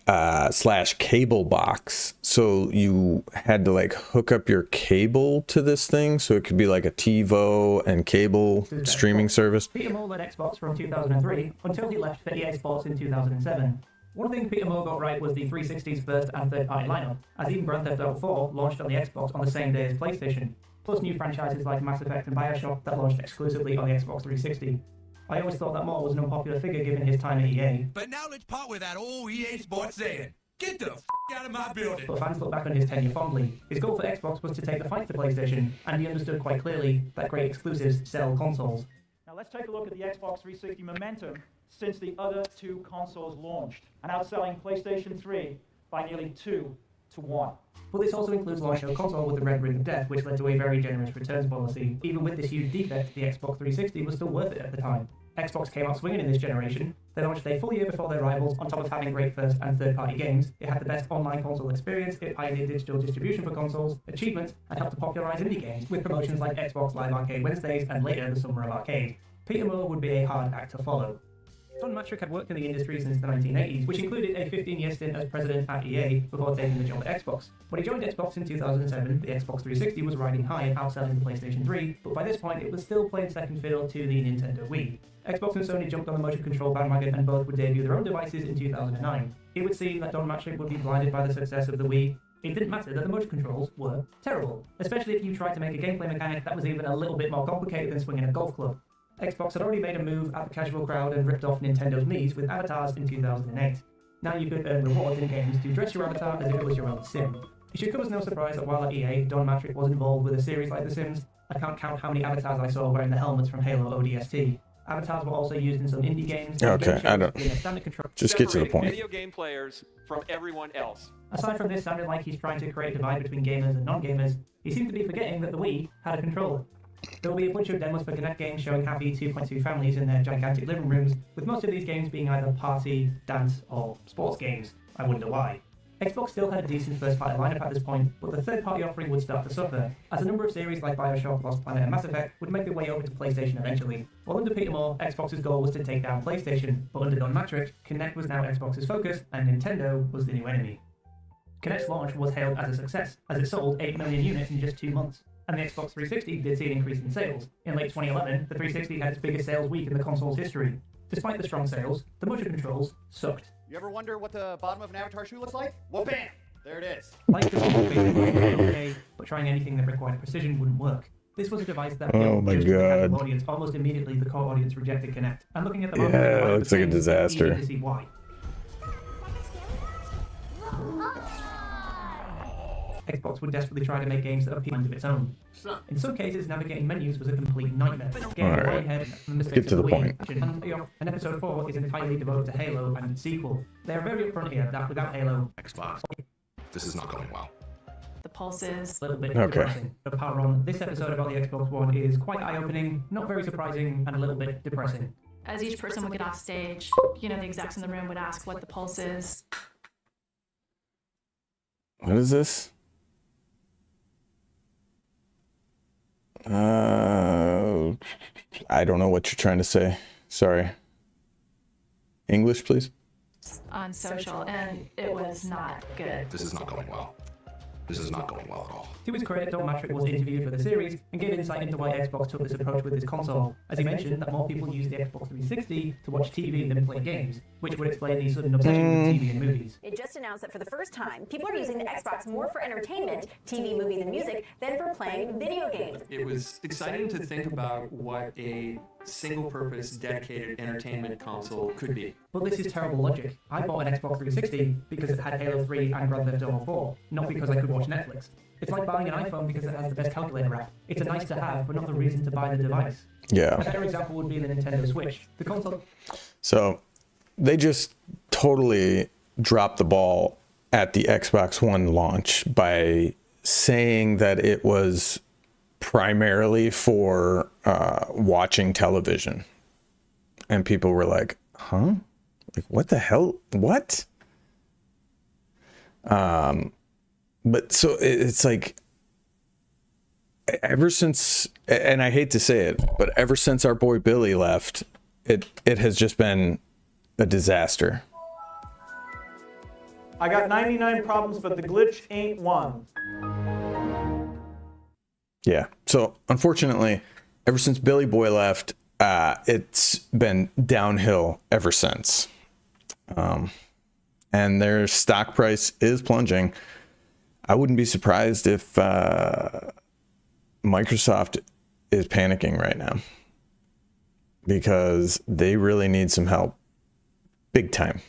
/ cable box. So you had to like hook up your cable to this thing, so it could be like a TiVo and cable streaming service. Peter Moore led Xbox from 2003 until he left for EA Sports in 2007. One thing Peter Moore got right was the 360's first and third-party lineup, as even Grand Theft Auto 4 launched on the Xbox on the same day as PlayStation, plus new franchises like Mass Effect and Bioshock that launched exclusively on the Xbox 360. I always thought that Moore was an unpopular figure given his time at EA. But now let's part with that old EA Sports saying, get the f*** out of my building. But fans look back on his tenure fondly. His goal for Xbox was to take the fight to PlayStation, and he understood quite clearly that great exclusives sell consoles. Now let's take a look at the Xbox 360 momentum since the other two consoles launched, and outselling PlayStation 3 by nearly 2-1. But this also includes launching a console with the red ring of death, which led to a very generous returns policy. Even with this huge defect, the Xbox 360 was still worth it at the time. Xbox came out swinging in this generation. They launched a full year before their rivals. On top of having great first and third-party games, it had the best online console experience, it pioneered digital distribution for consoles, achievements, and helped to popularize indie games with promotions like Xbox Live Arcade Wednesdays and later the Summer of Arcade. Peter Moore would be a hard act to follow. Don Mattrick had worked in the industry since the 1980s, which included a 15-year stint as president at EA before taking the job at Xbox. When he joined Xbox in 2007, the Xbox 360 was riding high and outselling the PlayStation 3, but by this point it was still playing second fiddle to the Nintendo Wii. Xbox and Sony jumped on the motion control bandwagon and both would debut their own devices in 2009. It would seem that Don Mattrick would be blinded by the success of the Wii. It didn't matter that the motion controls were terrible, especially if you tried to make a gameplay mechanic that was even a little bit more complicated than swinging a golf club. Xbox had already made a move at the casual crowd and ripped off Nintendo's Mii's with avatars in 2008. Now you could earn rewards in games to dress your avatar as if it was your own sim. It should come as no surprise that while at EA, Don Mattrick was involved with a series like The Sims. I can't count how many avatars I saw wearing the helmets from Halo ODST. Avatars were also used in some indie games. Okay, I don't. Just get to the point. Video game players from everyone else. Aside from this sounding like he's trying to create a divide between gamers and non-gamers, he seems to be forgetting that the Wii had a controller. There will be a bunch of demos for Kinect games showing happy 2.2 families in their gigantic living rooms, with most of these games being either party, dance, or sports games. I wonder why. Xbox still had a decent first-party lineup at this point, but the third-party offering would start to suffer, as a number of series like Bioshock, Lost Planet, and Mass Effect would make their way over to PlayStation eventually. While under Peter Moore, Xbox's goal was to take down PlayStation, but under Don Mattrick, Kinect was now Xbox's focus, and Nintendo was the new enemy. Kinect's launch was hailed as a success, as it sold 8 million units in just 2 months. And the Xbox 360 did see an increase in sales. In late 2011, the 360 had its biggest sales week in the console's history. Despite the strong sales, the motion controls sucked. You ever wonder what the bottom of an Avatar shoe looks like? Well, bam! There it is. Like the basic was okay, but trying anything that required precision wouldn't work. This was a device that Oh my just for the God. casual audience. Almost immediately, the core audience rejected Kinect. And looking at the market, Yeah, it looks like a disaster. Easy to see why. Xbox would desperately try to make games that appeal of its own. In some cases, navigating menus was a complete nightmare. Alright, get to the point. And episode 4 is entirely devoted to Halo and its sequel. They are very upfront here that without Halo, Xbox. This is not going well. The pulses. a little bit Okay. depressing. The power on this episode about the Xbox One is quite eye-opening, not very surprising, and a little bit depressing. As each person would get off stage, the execs in the room would ask what the pulse is. What is this? I don't know what you're trying to say. Sorry. English, please. On social, and it was not good. This is not going well. This is not going well at all. To his credit, Don Mattrick was interviewed for the series and gave insight into why Xbox took this approach with his console, as he mentioned that more people use the Xbox 360 to watch TV than play games, which would explain the sudden obsession with TV and movies. It just announced that for the first time, people are using the Xbox more for entertainment, TV, movies, and music, than for playing video games. It was exciting to think about what a single-purpose, dedicated entertainment console could be. But this is terrible logic. I bought an Xbox 360 because it had Halo 3 and Grand Theft Auto 4, not because I could watch Netflix. It's like buying an iPhone because it has the best calculator app. It's a nice to have, but not the reason to buy the device. Yeah. A better example would be the Nintendo Switch. The console... So they just totally dropped the ball at the Xbox One launch by saying that it was primarily for watching television. And people were like, huh? Like, what the hell? What? But so it's like, ever since, and I hate to say it, but ever since our boy Billy left, it has just been a disaster. I got 99 problems, but the glitch ain't one. Yeah. So unfortunately, ever since Billy Boy left, it's been downhill ever since. And their stock price is plunging. I wouldn't be surprised if Microsoft is panicking right now, because they really need some help. Big time.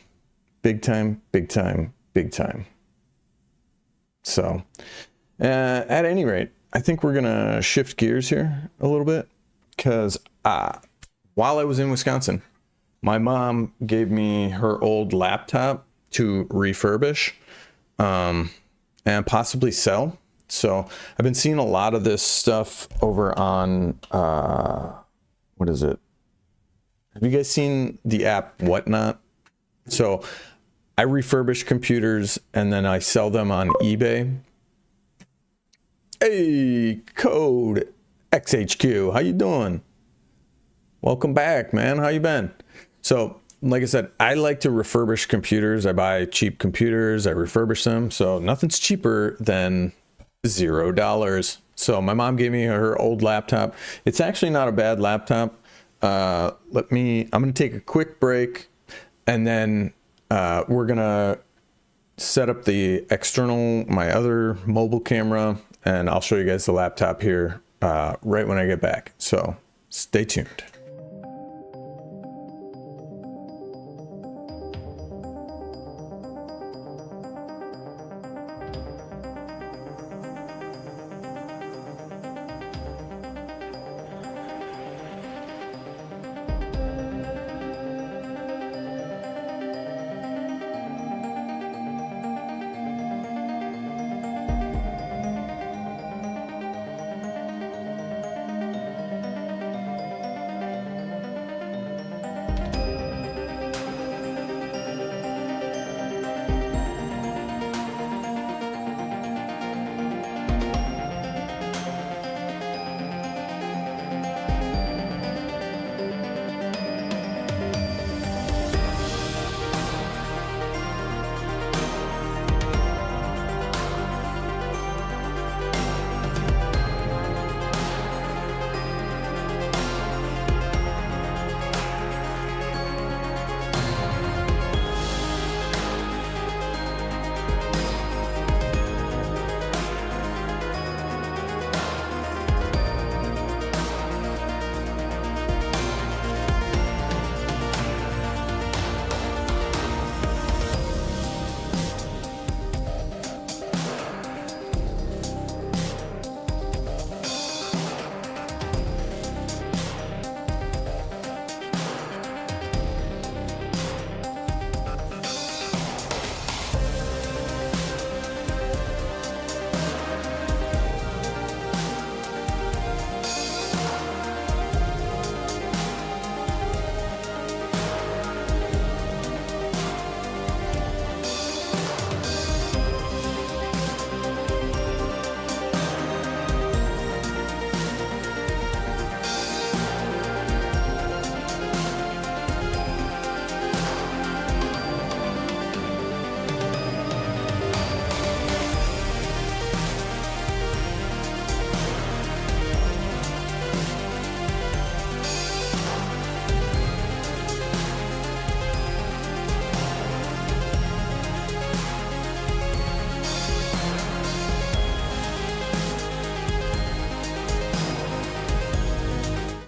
Big time, big time, big time. So, at any rate, I think we're going to shift gears here a little bit, because while I was in Wisconsin, my mom gave me her old laptop to refurbish and possibly sell. So I've been seeing a lot of this stuff over on, what is it? Have you guys seen the app Whatnot? So I refurbish computers and then I sell them on eBay. Hey, Code XHQ, how you doing? Welcome back, man. How you been? So, like I said, I like to refurbish computers. I buy cheap computers, I refurbish them. So nothing's cheaper than $0. So my mom gave me her old laptop. It's actually not a bad laptop. I'm gonna take a quick break, and then we're gonna set up the external, my other mobile camera, and I'll show you guys the laptop here right when I get back. So stay tuned.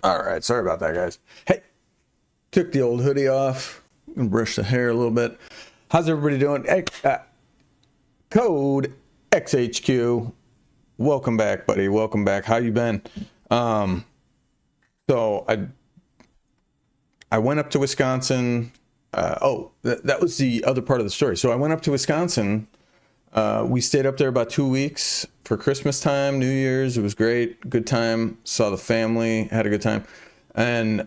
All right, sorry about that, guys. Hey, took the old hoodie off and brushed the hair a little bit. How's everybody doing? Hey, Code XHQ, welcome back, buddy. Welcome back. How you been? So I went up to Wisconsin. That was the other part of the story. So I went up to Wisconsin. We stayed up there about 2 weeks for Christmas time, New Year's. It was great. Good time. Saw the family, had a good time. And,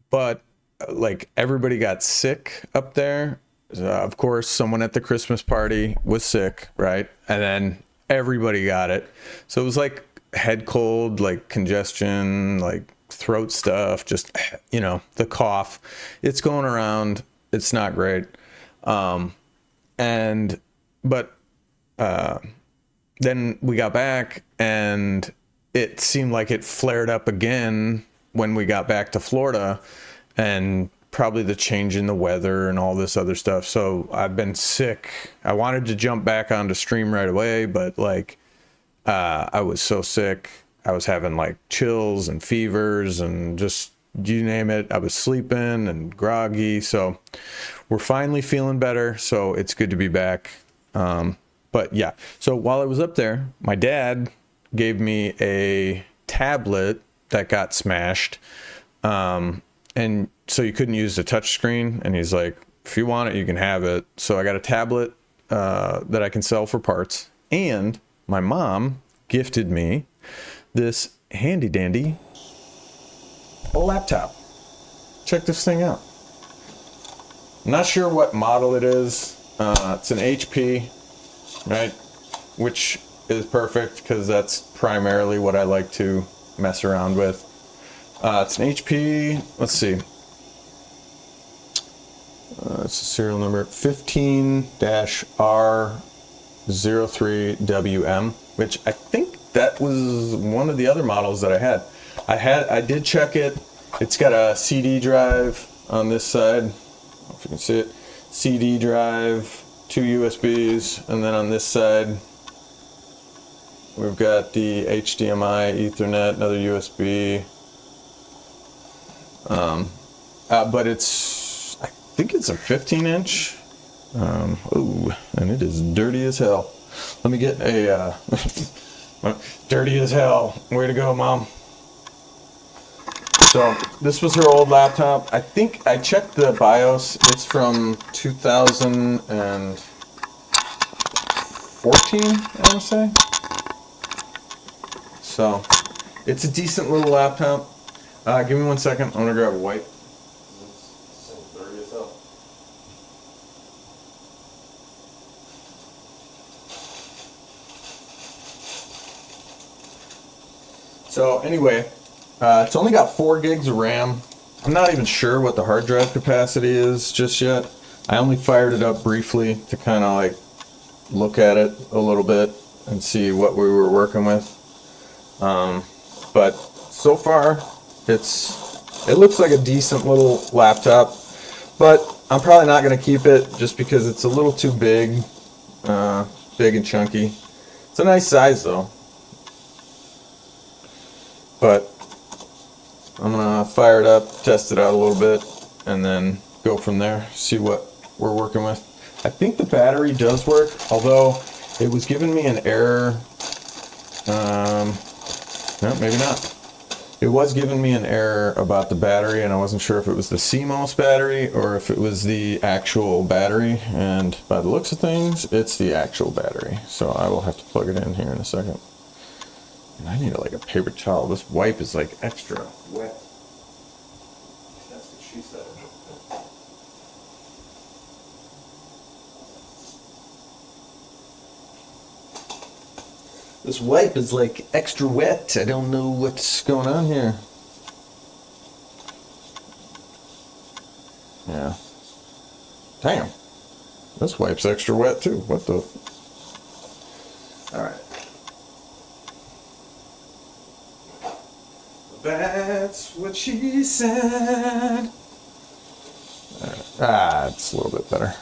but like everybody got sick up there. Of course, someone at the Christmas party was sick, right? And then everybody got it. So it was like head cold, like congestion, like throat stuff, just, you know, the cough. It's going around. It's not great. Then we got back and it seemed like it flared up again when we got back to Florida, and probably the change in the weather and all this other stuff. So I've been sick. I wanted to jump back onto stream right away, but like, I was so sick. I was having like chills and fevers and just, you name it. I was sleeping and groggy. So we're finally feeling better. So it's good to be back. But yeah, so while I was up there, my dad gave me a tablet that got smashed. And so you couldn't use the touch screen. And he's like, if you want it, you can have it. So I got a tablet that I can sell for parts. And my mom gifted me this handy dandy laptop. check this thing out. I'm not sure what model it is. It's an HP, right? Which is perfect because that's primarily what I like to mess around with. It's an HP, let's see. It's a serial number 15-R03WM, which I think that was one of the other models that I had. I did check it. It's got a CD drive on this side. I don't know if you can see it. CD drive, 2 USBs, and then on this side we've got the HDMI, Ethernet, another USB. But it's, I think it's a 15-inch. Oh, and it is dirty as hell. Let me get a dirty as hell. Way to go, Mom. So this was her old laptop. I think I checked the BIOS. It's from 2014, I want to say. So it's a decent little laptop. Give me 1 second. I'm gonna grab a wipe. It's dirty as hell. So anyway, it's only got 4 gigs of RAM. I'm not even sure what the hard drive capacity is just yet. I only fired it up briefly to kind of like look at it a little bit and see what we were working with. But so far, it looks like a decent little laptop, but I'm probably not going to keep it just because it's a little too big, big and chunky. It's a nice size though. But I'm gonna fire it up, test it out a little bit, and then go from there, see what we're working with. I think the battery does work, although it was giving me an error. No, maybe not. It was giving me an error about the battery, and I wasn't sure if it was the CMOS battery or if it was the actual battery, and by the looks of things, it's the actual battery. So I will have to plug it in here in a second. And I need like a paper towel. This wipe is like extra wet. That's what she said. This wipe is like extra wet. I don't know what's going on here. Yeah. Damn. This wipe's extra wet too. What the? Alright. That's what she said. It's a little bit better.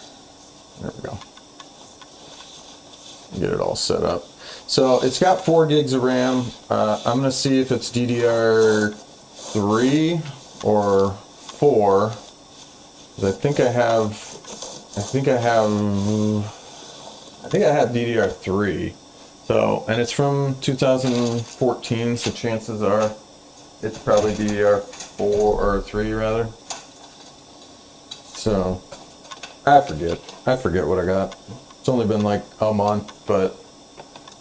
There we go. Get it all set up. So it's got 4 gigs of RAM. I'm gonna see if it's DDR3 or 4. I think I have DDR3. So, and it's from 2014, so chances are it's probably DDR4 or 3 rather. So I forget what I got. It's only been like a month, but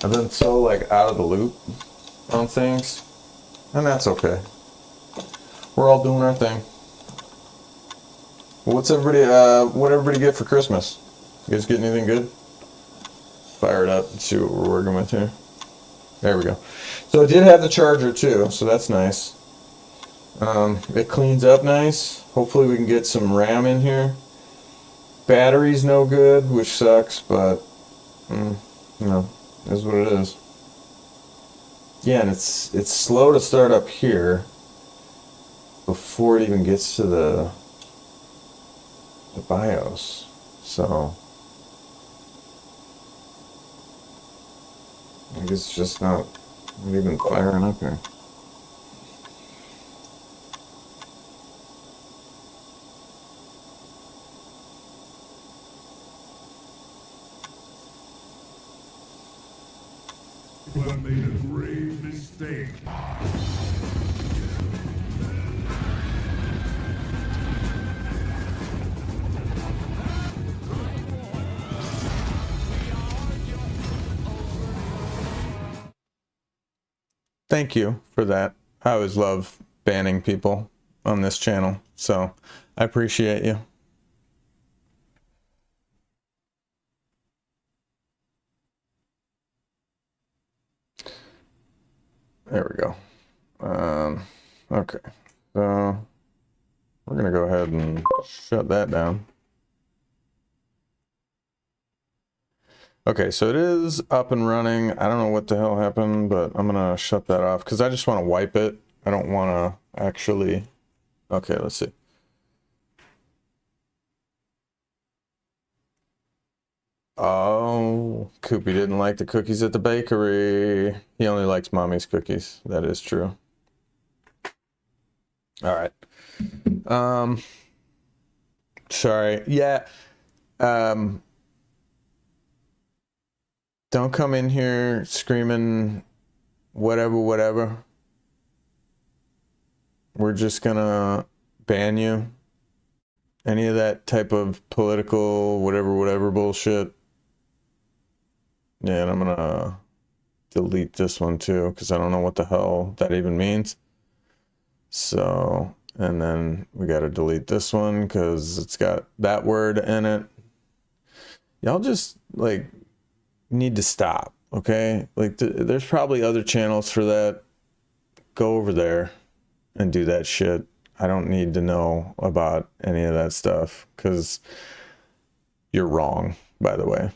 I've been so like out of the loop on things, and that's okay. We're all doing our thing. Well, what everybody get for Christmas? You guys get anything good? Fire it up and see what we're working with here. There we go. So it did have the charger too, so that's nice. It cleans up nice. Hopefully we can get some RAM in here. Battery's no good, which sucks, but you know, is what it is. Yeah, and it's slow to start up here before it even gets to the BIOS. So I guess it's just not even firing up here. I made a grave mistake. Thank you for that. I always love banning people on this channel. So I appreciate you. There we go. Okay, so we're gonna go ahead and shut that down. Okay, so it is up and running. I don't know what the hell happened, but I'm gonna shut that off because I just want to wipe it. I don't want to actually. Okay, let's see. Oh, Koopy didn't like the cookies at the bakery. He only likes mommy's cookies. That is true. All right. Sorry. Yeah. Don't come in here screaming whatever. We're just gonna ban you. Any of that type of political whatever bullshit. Yeah, and I'm gonna delete this one too, because I don't know what the hell that even means. So, and then we gotta delete this one because it's got that word in it. Y'all just like need to stop, okay? Like there's probably other channels for that. Go over there and do that shit. I don't need to know about any of that stuff because you're wrong, by the way.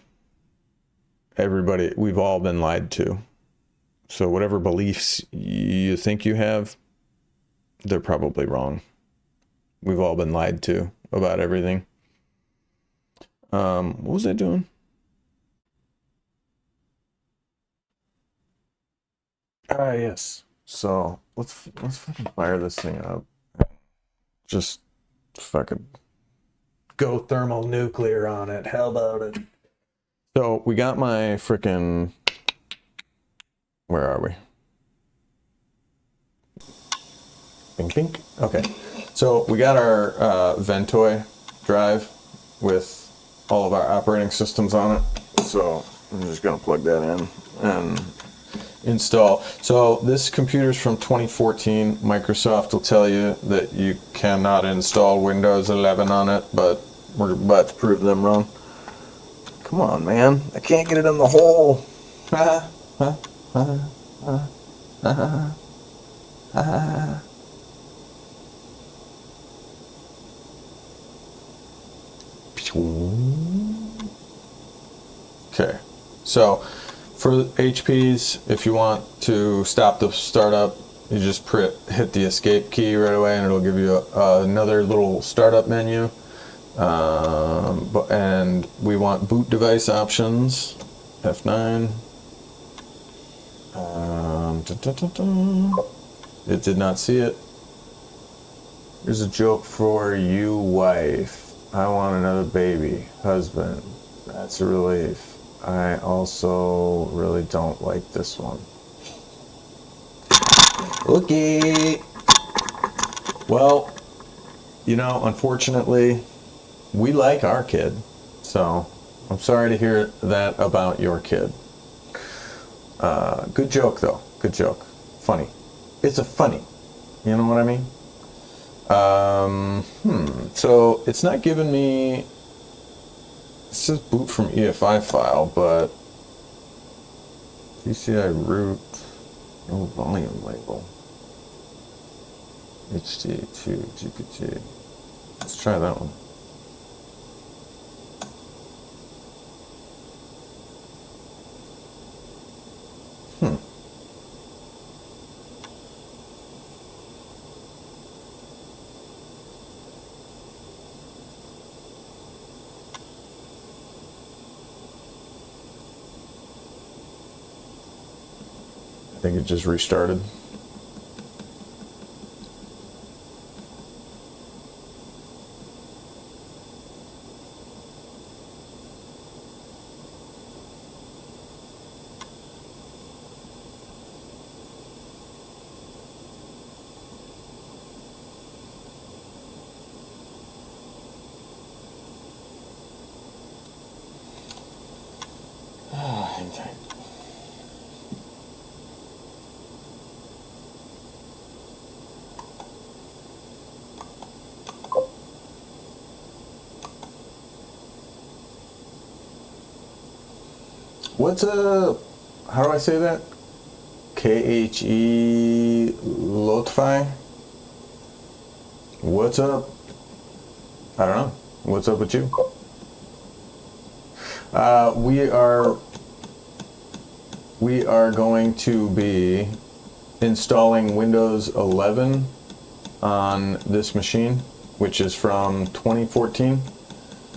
Everybody, we've all been lied to. So whatever beliefs you think you have, they're probably wrong. We've all been lied to about everything. What was I doing? Ah, yes. So let's fucking fire this thing up. Just fucking go thermonuclear on it. How about it? So we got my freaking. Where are we? Bing, bing. Okay. So we got our Ventoy drive with all of our operating systems on it. So I'm just gonna plug that in and install. So this computer's from 2014. Microsoft will tell you that you cannot install Windows 11 on it, but we're about to prove them wrong. Come on, man. I can't get it in the hole. Okay, so for HPs, if you want to stop the startup, you just hit the escape key right away and it'll give you another little startup menu. And we want boot device options, F9. It did not see it. Here's a joke for you, wife. I want another baby. Husband, that's a relief. I also really don't like this one. Okay. Well, you know, unfortunately, we like our kid. So I'm sorry to hear that about your kid. Good joke, though. Good joke. Funny. It's a funny. You know what I mean? So it's not giving me. It says boot from EFI file, but PCI root, no volume label. HD2 GPT. Let's try that one. I think it just restarted. Hang tight. What's up? How do I say that? KHE Lotfi? What's up? I don't know. What's up with you? We are going to be installing Windows 11 on this machine, which is from 2014.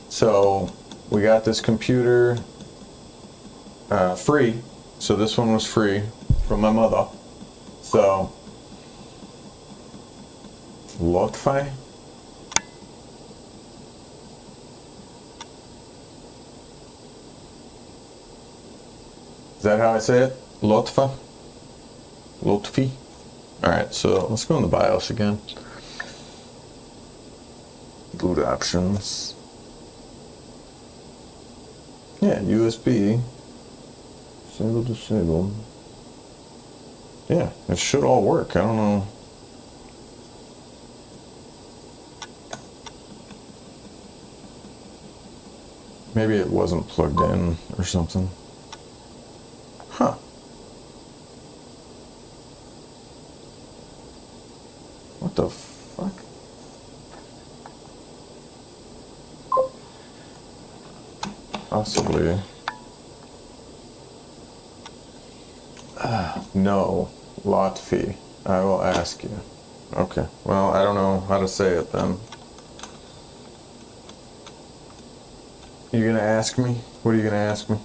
So we got this computer free. So this one was free from my mother. So Lotfi. Is that how I say it? Lotfa? Lotfi? Alright, so let's go in the BIOS again. Boot options. Yeah, USB. Single disabled. Yeah, it should all work. I don't know. Maybe it wasn't plugged in or something. Huh. What the fuck? Possibly. No. Lot fee. I will ask you. Okay. Well, I don't know how to say it then. You gonna ask me? What are you gonna ask me?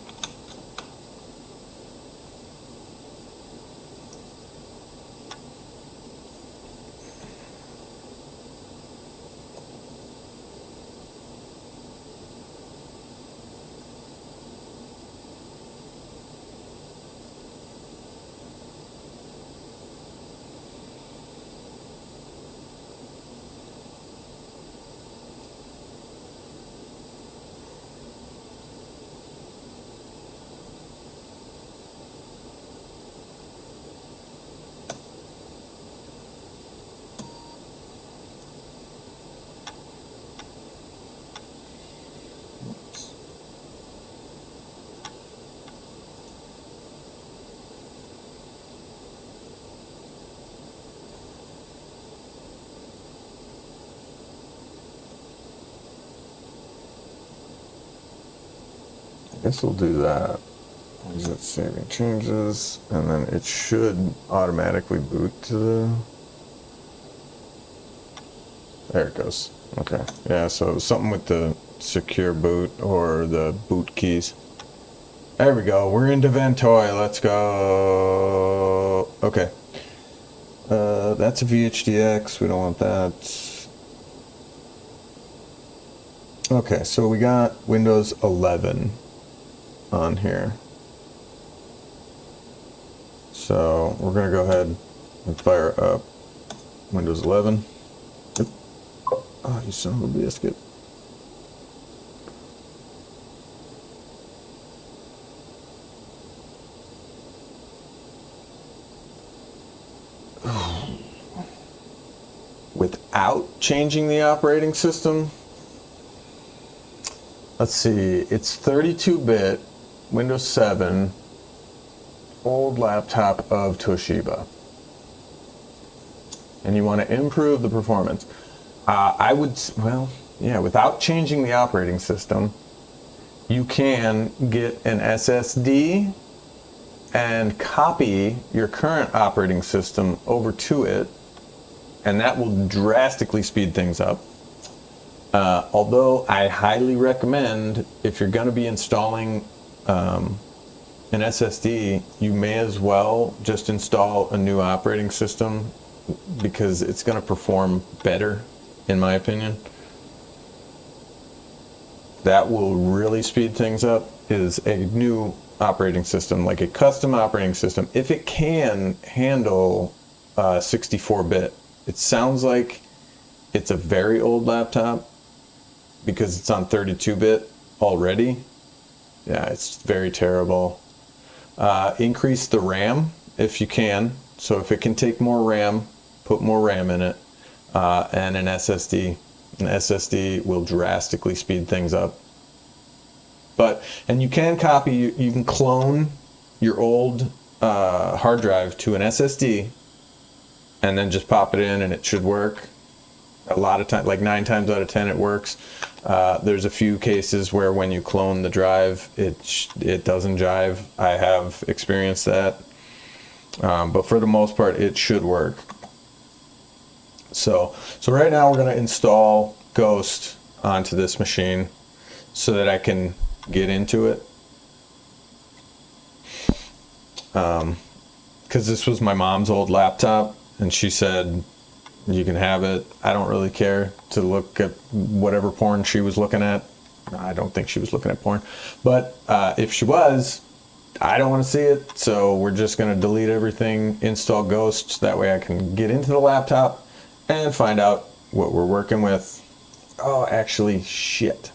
I guess we'll do that. Is it saving changes? And then it should automatically boot to the... There it goes. Okay. Yeah, so something with the secure boot or the boot keys. There we go. We're into Ventoy. Let's go. Okay. That's a VHDX. We don't want that. Okay, so we got Windows 11 on here. So we're going to go ahead and fire up Windows 11. Oh, you son of a biscuit. Without changing the operating system? Let's see, it's 32-bit, Windows 7, old laptop of Toshiba. And you want to improve the performance. I would, well, yeah, without changing the operating system, you can get an SSD and copy your current operating system over to it, and that will drastically speed things up. Although I highly recommend, if you're going to be installing an SSD, you may as well just install a new operating system because it's going to perform better, in my opinion. That will really speed things up, is a new operating system, like a custom operating system, if it can handle 64-bit. It sounds like it's a very old laptop because it's on 32-bit already. Yeah, it's very terrible. Increase the RAM if you can. So if it can take more RAM, put more RAM in it. And an SSD. An SSD will drastically speed things up. And you can copy, you can clone your old hard drive to an SSD and then just pop it in and it should work. A lot of times, like 9 times out of 10 it works. There's a few cases where when you clone the drive, it doesn't jive. I have experienced that. But for the most part, it should work. So right now we're going to install Ghost onto this machine so that I can get into it. Because this was my mom's old laptop, and she said, you can have it. I don't really care to look at whatever porn she was looking at. I don't think she was looking at porn. But if she was, I don't want to see it. So we're just going to delete everything, install Ghost. That way I can get into the laptop and find out what we're working with. Oh, actually, shit.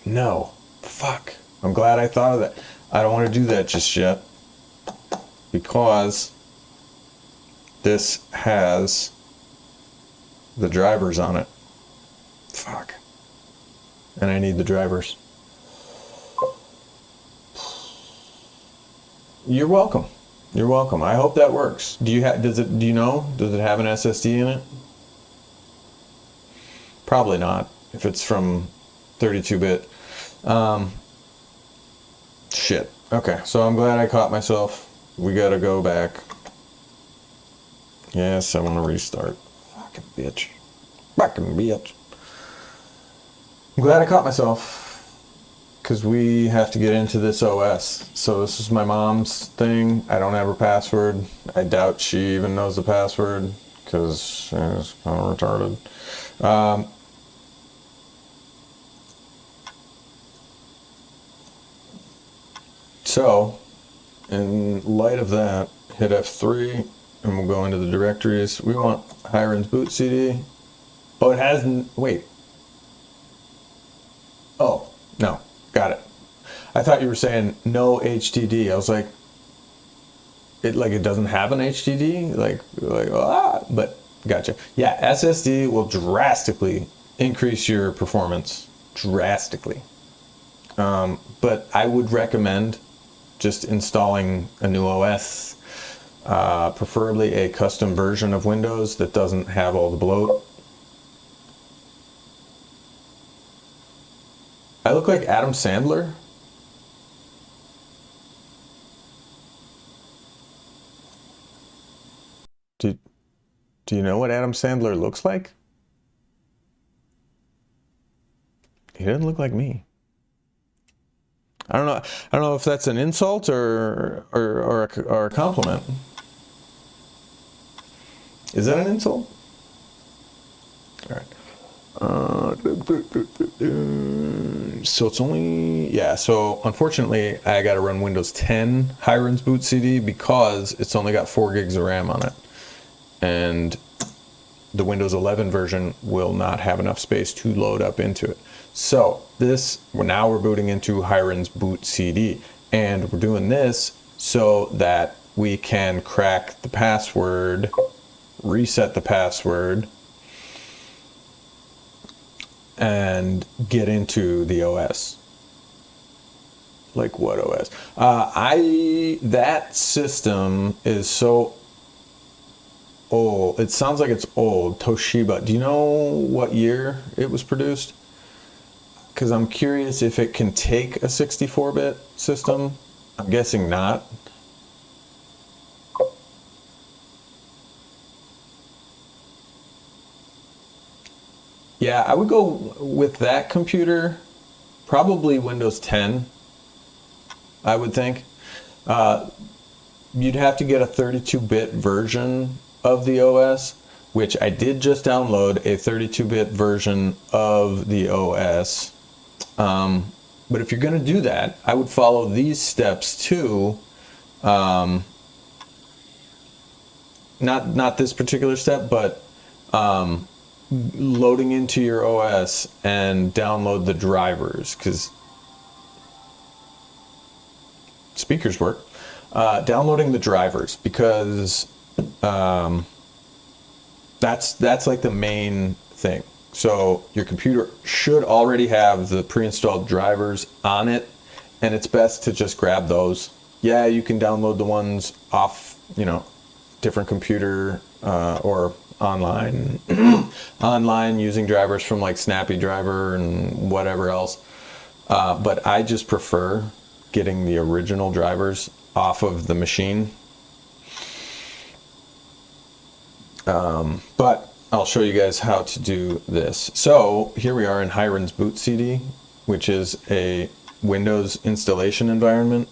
No. Fuck. I'm glad I thought of that. I don't want to do that just yet. Because this has the drivers on it. Fuck. And I need the drivers. You're welcome. You're welcome. I hope that works. Do you does it have an SSD in it? Probably not, if it's from 32-bit. Shit. Okay, so I'm glad I caught myself. We gotta go back. Yes, I want to restart. Fucking bitch. Fucking bitch. I'm glad I caught myself, because we have to get into this OS. So this is my mom's thing. I don't have her password. I doubt she even knows the password, because she's kind of retarded. So, in light of that, hit F3, and we'll go into the directories. We want Hiren's boot CD. Oh, it hasn't, wait. Oh, no, got it. I thought you were saying no HDD. I was like, it doesn't have an HDD? But gotcha. Yeah, SSD will drastically increase your performance. Drastically. But I would recommend just installing a new OS, preferably a custom version of Windows that doesn't have all the bloat. I look like Adam Sandler. Do you know what Adam Sandler looks like? He doesn't look like me. I don't know if that's an insult or a compliment. Is that an insult? All right. So it's only, yeah, so unfortunately I got to run Windows 10 Hiren's boot CD because it's only got 4 gigs of RAM on it. And the Windows 11 version will not have enough space to load up into it. So now we're booting into Hiren's boot CD, and we're doing this so that we can crack the password, reset the password, and get into the OS. Like what OS? That system is so old. It sounds like it's old. Toshiba. Do you know what year it was produced? Because I'm curious if it can take a 64-bit system. I'm guessing not. Yeah, I would go with that computer, probably Windows 10, I would think. You'd have to get a 32-bit version of the OS, which I did just download a 32-bit version of the OS. But if you're going to do that, I would follow these steps too. Not this particular step, but loading into your OS and download the drivers, because speakers work. Downloading the drivers, because that's like the main thing. So your computer should already have the pre-installed drivers on it, and it's best to just grab those. Yeah, you can download the ones off, different computer or online, online using drivers from like Snappy Driver and whatever else. But I just prefer getting the original drivers off of the machine. But I'll show you guys how to do this. So here we are in Hiron's Boot CD, which is a Windows installation environment.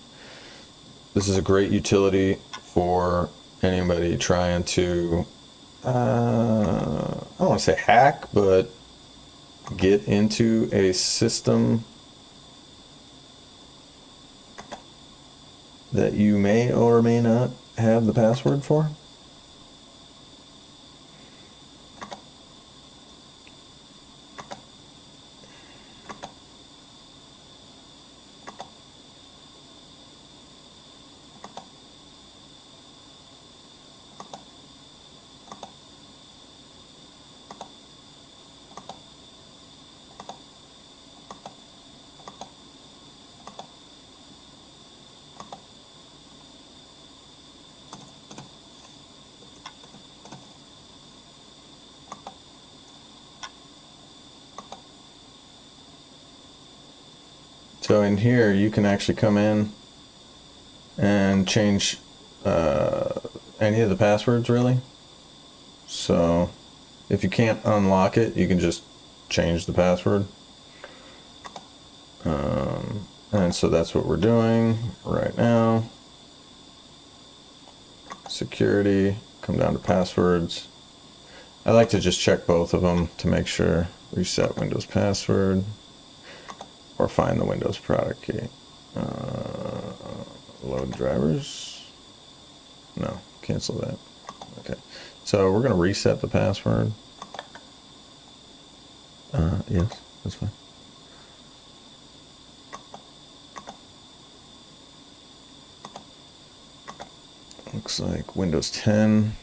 This is a great utility for anybody trying to, I don't want to say hack, but get into a system that you may or may not have the password for. So in here, you can actually come in and change any of the passwords, really. So if you can't unlock it, you can just change the password. And so that's what we're doing right now. Security, come down to passwords. I like to just check both of them to make sure. Reset Windows password. Or find the Windows product key. Load drivers. No, cancel that. Okay, so we're going to reset the password. Yes, that's fine. Looks like Windows 10.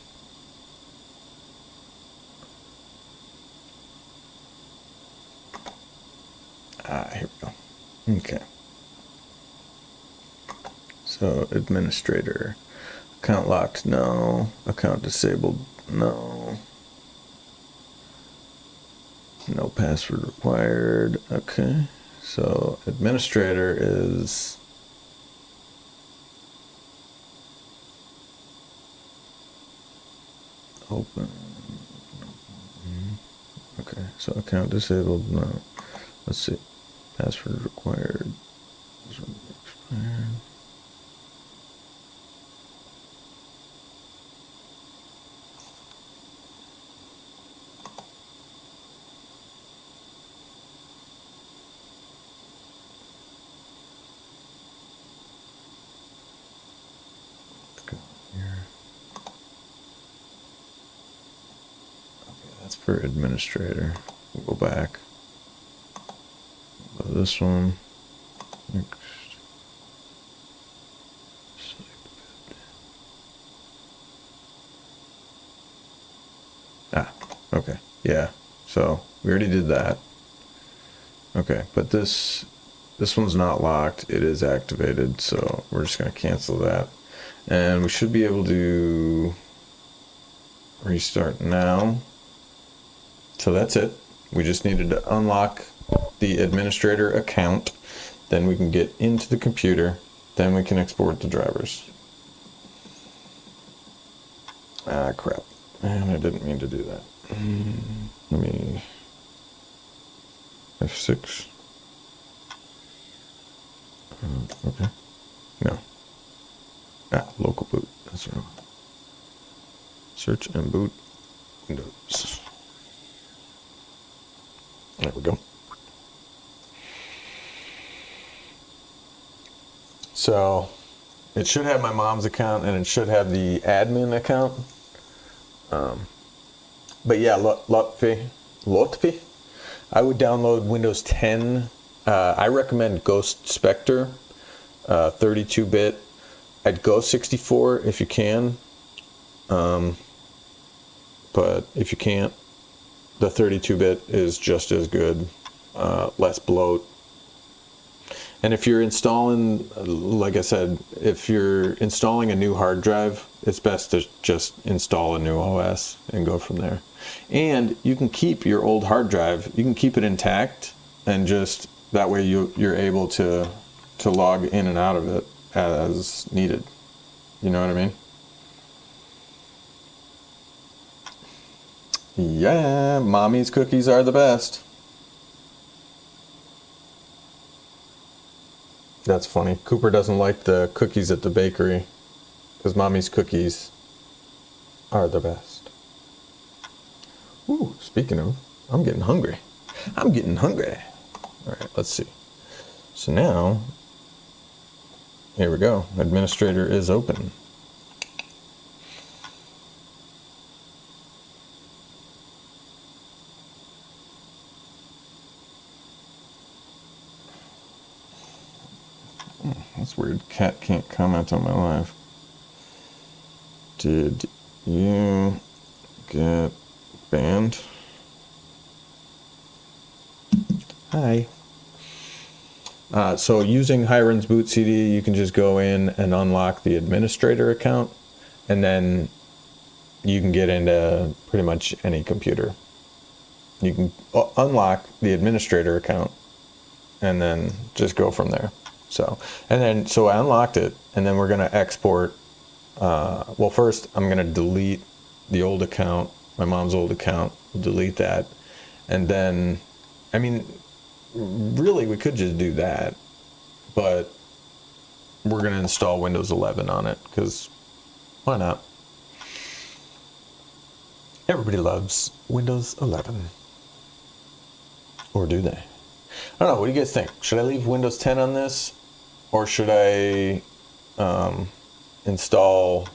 Here we go. Okay. So administrator, account locked, no. Account disabled, no. No password required. Okay. So administrator is open. Okay. So account disabled, no. Let's see. Password required. Password expired. Let's go here. Okay, that's for administrator. We'll go back. This one. Next. Okay. Yeah. So we already did that. Okay, but this one's not locked. It is activated, so we're just gonna cancel that. And we should be able to restart now. So that's it. We just needed to unlock the administrator account, then we can get into the computer, then we can export the drivers. Ah, crap. And I didn't mean to do that. Let me F6. Okay. No. Local boot. That's right. Search and boot Windows. There we go. So it should have my mom's account and it should have the admin account. But yeah, Lotfi, I would download Windows 10. I recommend Ghost Spectre, 32-bit. I'd go 64 if you can. But if you can't, the 32-bit is just as good, less bloat. And if you're installing, like I said, if you're installing a new hard drive, it's best to just install a new OS and go from there. And you can keep your old hard drive, you can keep it intact, and just that way you're able to log in and out of it as needed. You know what I mean? Yeah, mommy's cookies are the best. That's funny. Cooper doesn't like the cookies at the bakery because mommy's cookies are the best. Ooh, speaking of, I'm getting hungry. I'm getting hungry. All right, let's see. So now, here we go. Administrator is open. That's weird. Cat can't comment on my live. Did you get banned? Hi. So using Hiron's boot CD, you can just go in and unlock the administrator account, and then you can get into pretty much any computer. You can unlock the administrator account and then just go from there. So I unlocked it, and then we're gonna export. Well, first I'm gonna delete the old account, my mom's old account. We'll delete that, and then, I mean, really we could just do that, but we're gonna install Windows 11 on it because why not? Everybody loves Windows 11, or do they? I don't know. What do you guys think? Should I leave Windows 10 on this, or should I install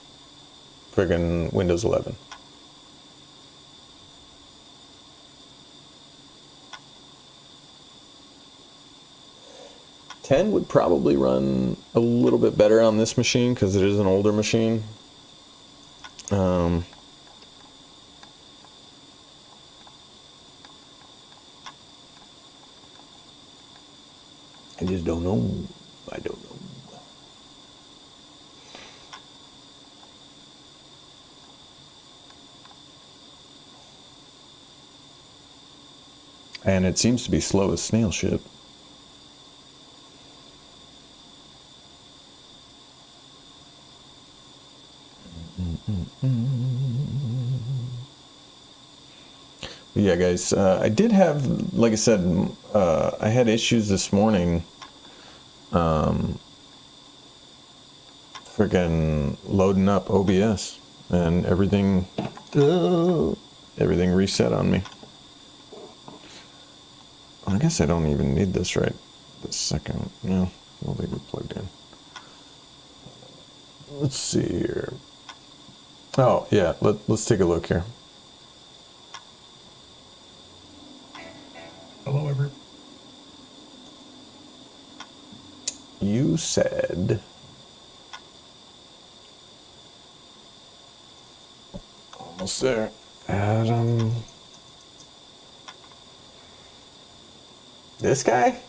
friggin' Windows 11? $10 would probably run a little bit better on this machine because it is an older machine. I just don't know. I don't know. And it seems to be slow as snail shit. Yeah, guys, I did have, like I said, I had issues this morning freaking loading up OBS, and everything reset on me. I guess I don't even need this right this second. No, we'll leave it plugged in. Let's see here. Oh, yeah, let's take a look here. Hello, everyone. You said almost there. Adam. This guy?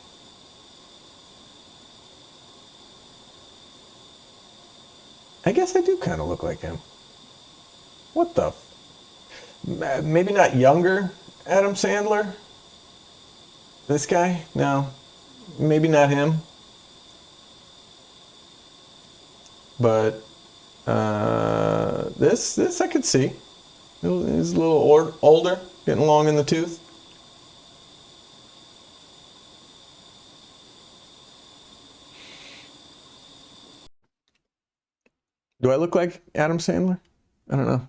I guess I do kind of look like him. What the? Maybe not younger Adam Sandler? This guy? No. Maybe not him. But this I could see. He's a little older, getting long in the tooth. Do I look like Adam Sandler? I don't know.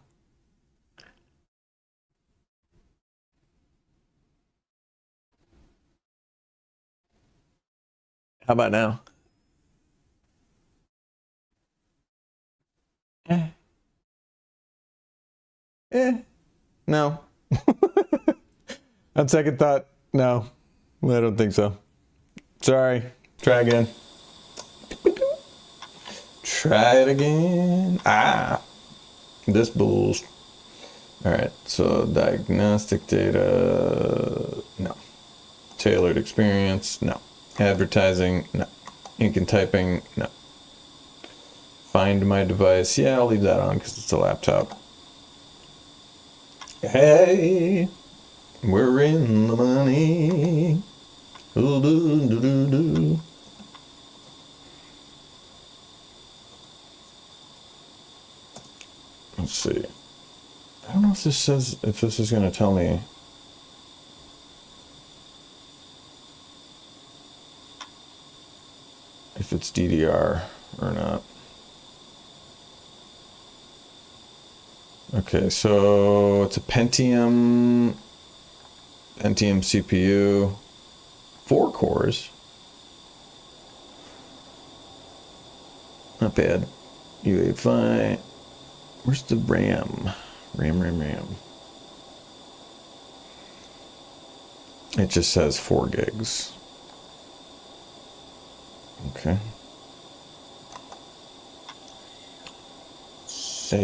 How about now? No. On second thought, no. I don't think so. Sorry. Try again. Try it again. Ah. This bull's All right, so diagnostic data, no. Tailored experience, no. Advertising, no. Ink and typing, no. Find my device, yeah, I'll leave that on because it's a laptop. Hey, we're in the money. Ooh, doo, doo, doo, doo. Let's see. I don't know if this says, if this is going to tell me. If it's DDR or not. Okay, so it's a Pentium CPU, 4 cores. Not bad. UEFI. Where's the RAM? RAM. It just says 4 gigs. Okay. So, I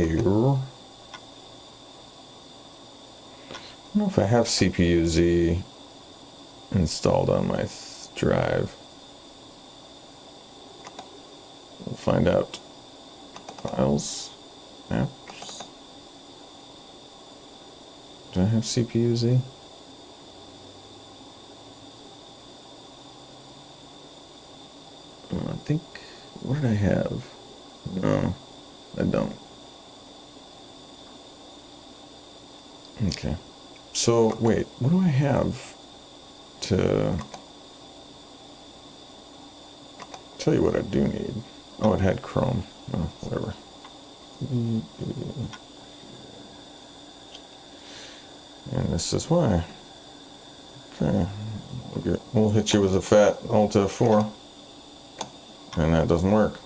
don't know if I have CPU-Z installed on my drive. We'll find out. Files, apps. Do I have CPU-Z? I think, what did I have? No, I don't. Okay. So, wait, what do I have to tell you what I do need? Oh, it had Chrome. Oh, whatever. And this is why. Okay. We'll hit you with a fat Alt F4. And that doesn't work.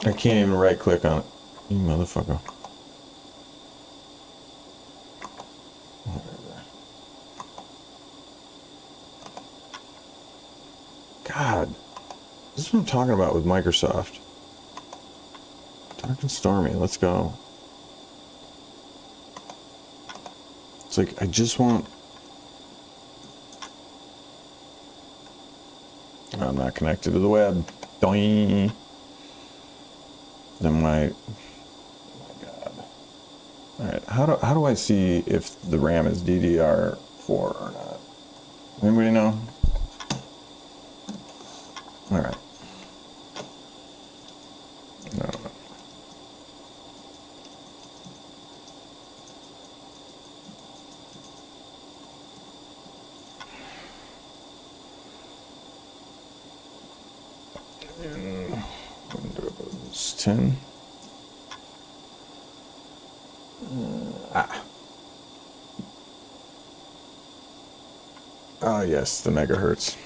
I can't even right click on it. You motherfucker. God. This is what I'm talking about with Microsoft. Dark and stormy. Let's go. It's like, I just want... I'm not connected to the web. Doing. Then my... Oh my God. Alright, how do I see if the RAM is DDR4 or not? Anybody know? Alright. No. Windows 10. Ah, yes, the megahertz.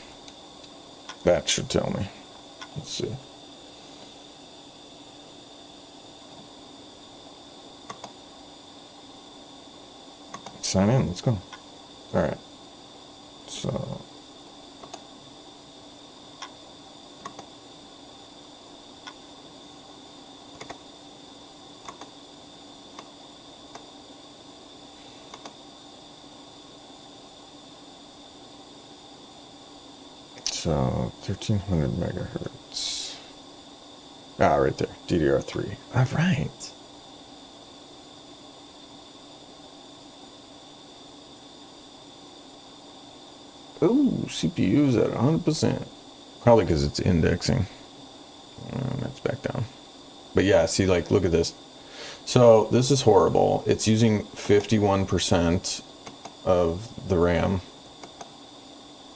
That should tell me. Let's see. Sign in, let's go. All right. So. So 1300 megahertz. Ah, right there. DDR3. All right. Ooh, CPU's at 100%. Probably because it's indexing. That's back down. But yeah, see, like, look at this. So this is horrible. It's using 51% of the RAM.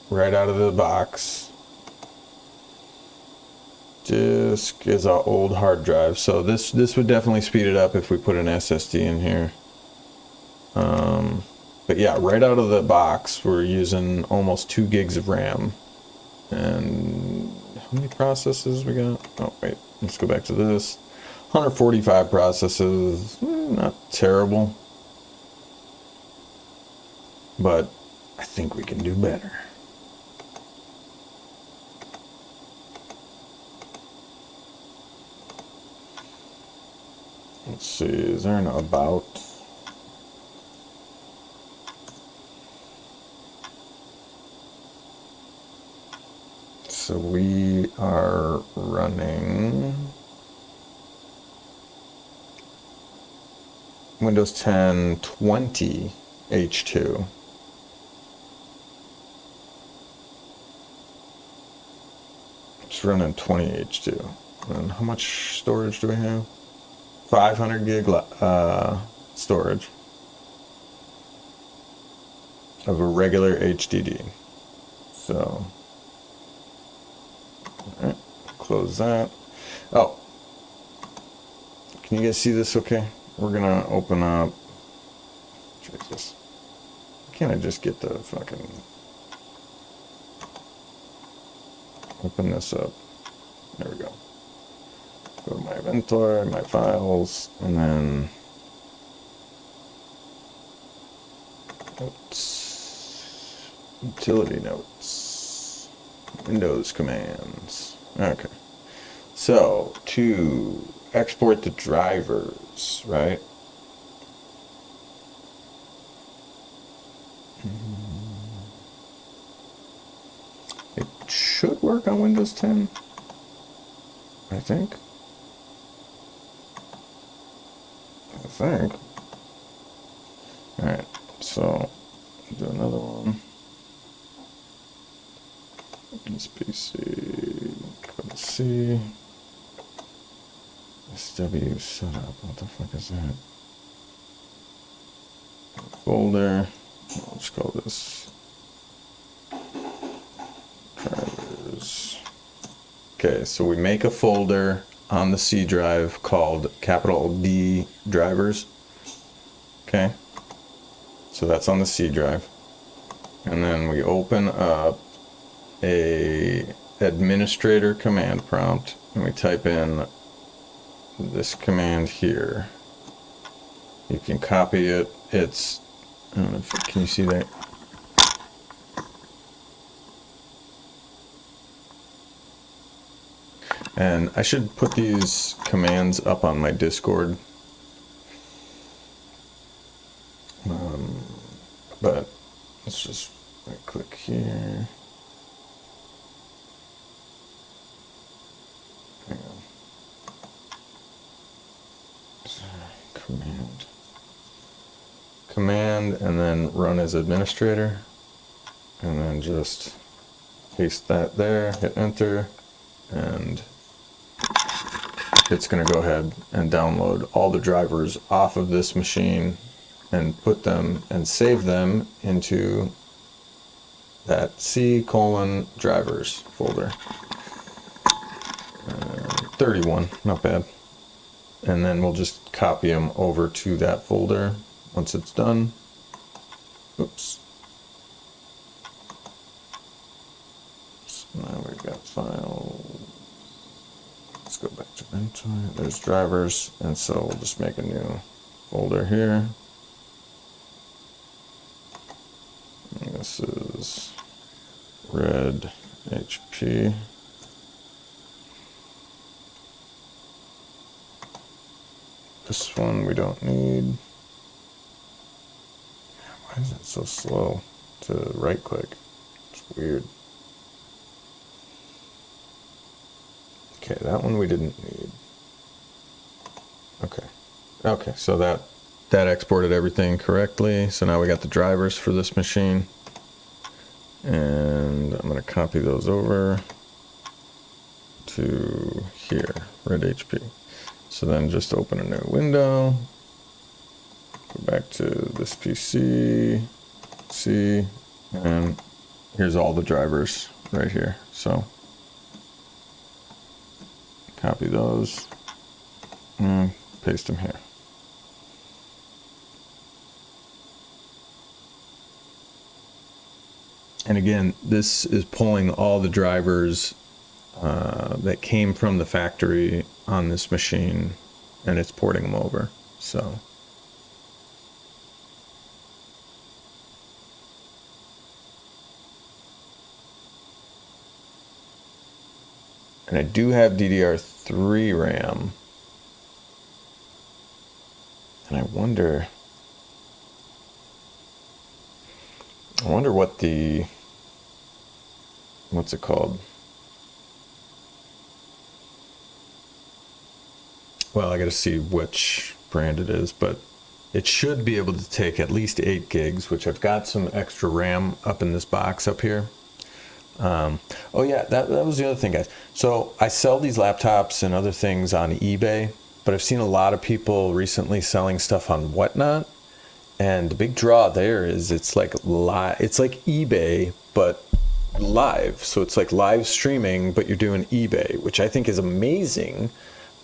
Right out of the box. Disk is an old hard drive, so this would definitely speed it up if we put an SSD in here. But yeah, right out of the box, we're using almost 2 gigs of RAM. And how many processes we got? Oh wait, let's go back to this. 145 processes, not terrible, but I think we can do better. Let's see, is there an about? So we are running Windows 10 20 H2. It's running 20 H2. And how much storage do we have? 500 gig storage of a regular HDD. So, all right, close that. Oh, can you guys see this okay? We're gonna open up, check this. Can't I just get the fucking, open this up? There we go. Go to my inventory, my files, and then, oops, utility notes, Windows commands. Okay. So, to export the drivers, right? It should work on Windows 10, I think. Alright, so do another one. This PC, go to C. SW setup, what the fuck is that? Folder, I'll just call this drivers. Okay, so we make a folder on the C drive called capital D drivers. Okay, so that's on the C drive. And then we open up a administrator command prompt and we type in this command here. You can copy it. It's, I don't know if, can you see that? And I should put these commands up on my Discord. But let's just right click here. Hang on. Command and then run as administrator, and then just paste that there, hit enter, and it's going to go ahead and download all the drivers off of this machine and put them and save them into that C:drivers folder. 31, not bad. And then we'll just copy them over to that folder once it's done. Oops. So now we've got file. Let's go back to inventory. There's drivers, and so we'll just make a new folder here. And this is red HP. This one we don't need. Why is it so slow to right click? It's weird. Okay, that one we didn't need. Okay. Okay, so that exported everything correctly. So now we got the drivers for this machine. And I'm going to copy those over to here, red HP. So then just open a new window. Go back to this PC, C, and here's all the drivers right here. So copy those and paste them here. And again, this is pulling all the drivers that came from the factory on this machine, and it's porting them over. So and I do have DDR3 RAM. And I wonder what the, what's it called? Well, I got to see which brand it is, but it should be able to take at least 8 gigs, which I've got some extra RAM up in this box up here. Oh yeah, that was the other thing, guys. So I sell these laptops and other things on eBay, but I've seen a lot of people recently selling stuff on Whatnot. And the big draw there is it's like live, it's like eBay, but live. So it's like live streaming, but you're doing eBay, which I think is amazing.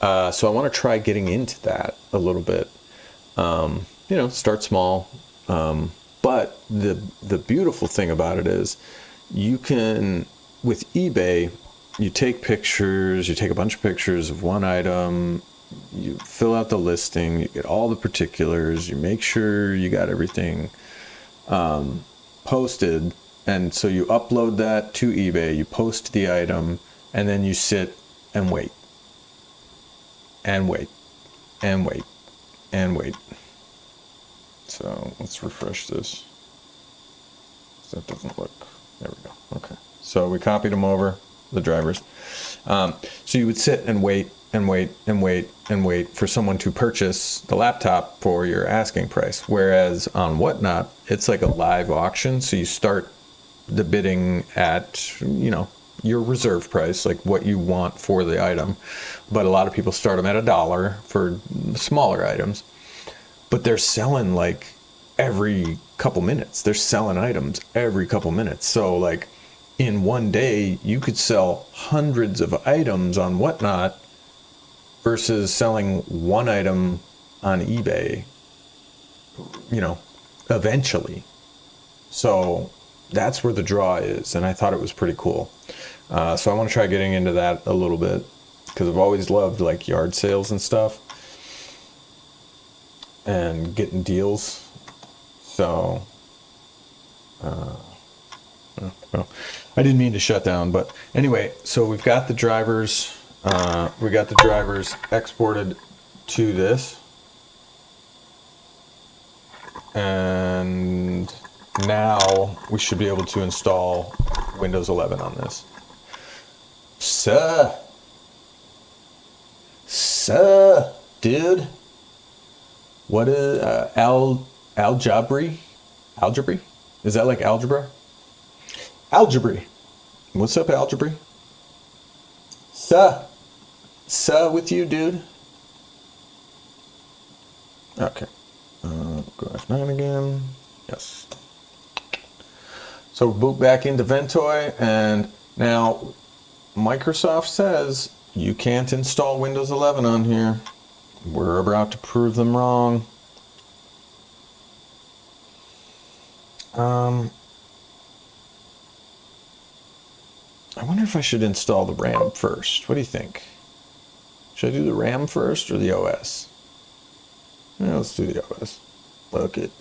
So I want to try getting into that a little bit. You know, start small. But the beautiful thing about it is you can, with eBay, you take pictures, you take a bunch of pictures of one item, you fill out the listing, you get all the particulars, you make sure you got everything posted. And so you upload that to eBay, you post the item, and then you sit and wait. And wait, and wait, and wait. So let's refresh this. That doesn't look, there we go, okay. So we copied them over, the drivers. So you would sit and wait, and wait, and wait, and wait for someone to purchase the laptop for your asking price. Whereas on Whatnot, it's like a live auction. So you start the bidding at, you know, your reserve price, like what you want for the item. But a lot of people start them at $1 for smaller items. But they're selling like every couple minutes. They're selling items every couple minutes. So like in one day, you could sell hundreds of items on Whatnot versus selling one item on eBay, you know, eventually. So that's where the draw is. And I thought it was pretty cool. So I want to try getting into that a little bit because I've always loved like yard sales and stuff and getting deals. So, well, I didn't mean to shut down, but anyway, so we've got the drivers, exported to this. And now we should be able to install Windows 11 on this. Sir, dude, what is algebra? Is that like algebra? Algebra. What's up, algebra? Sir with you, dude. Okay. Go F9 again. Yes. So boot back into Ventoy, and now Microsoft says you can't install Windows 11 on here. We're about to prove them wrong. I wonder if I should install the RAM first. What do you think? Should I do the RAM first or the OS? Yeah, let's do the OS. Fuck it.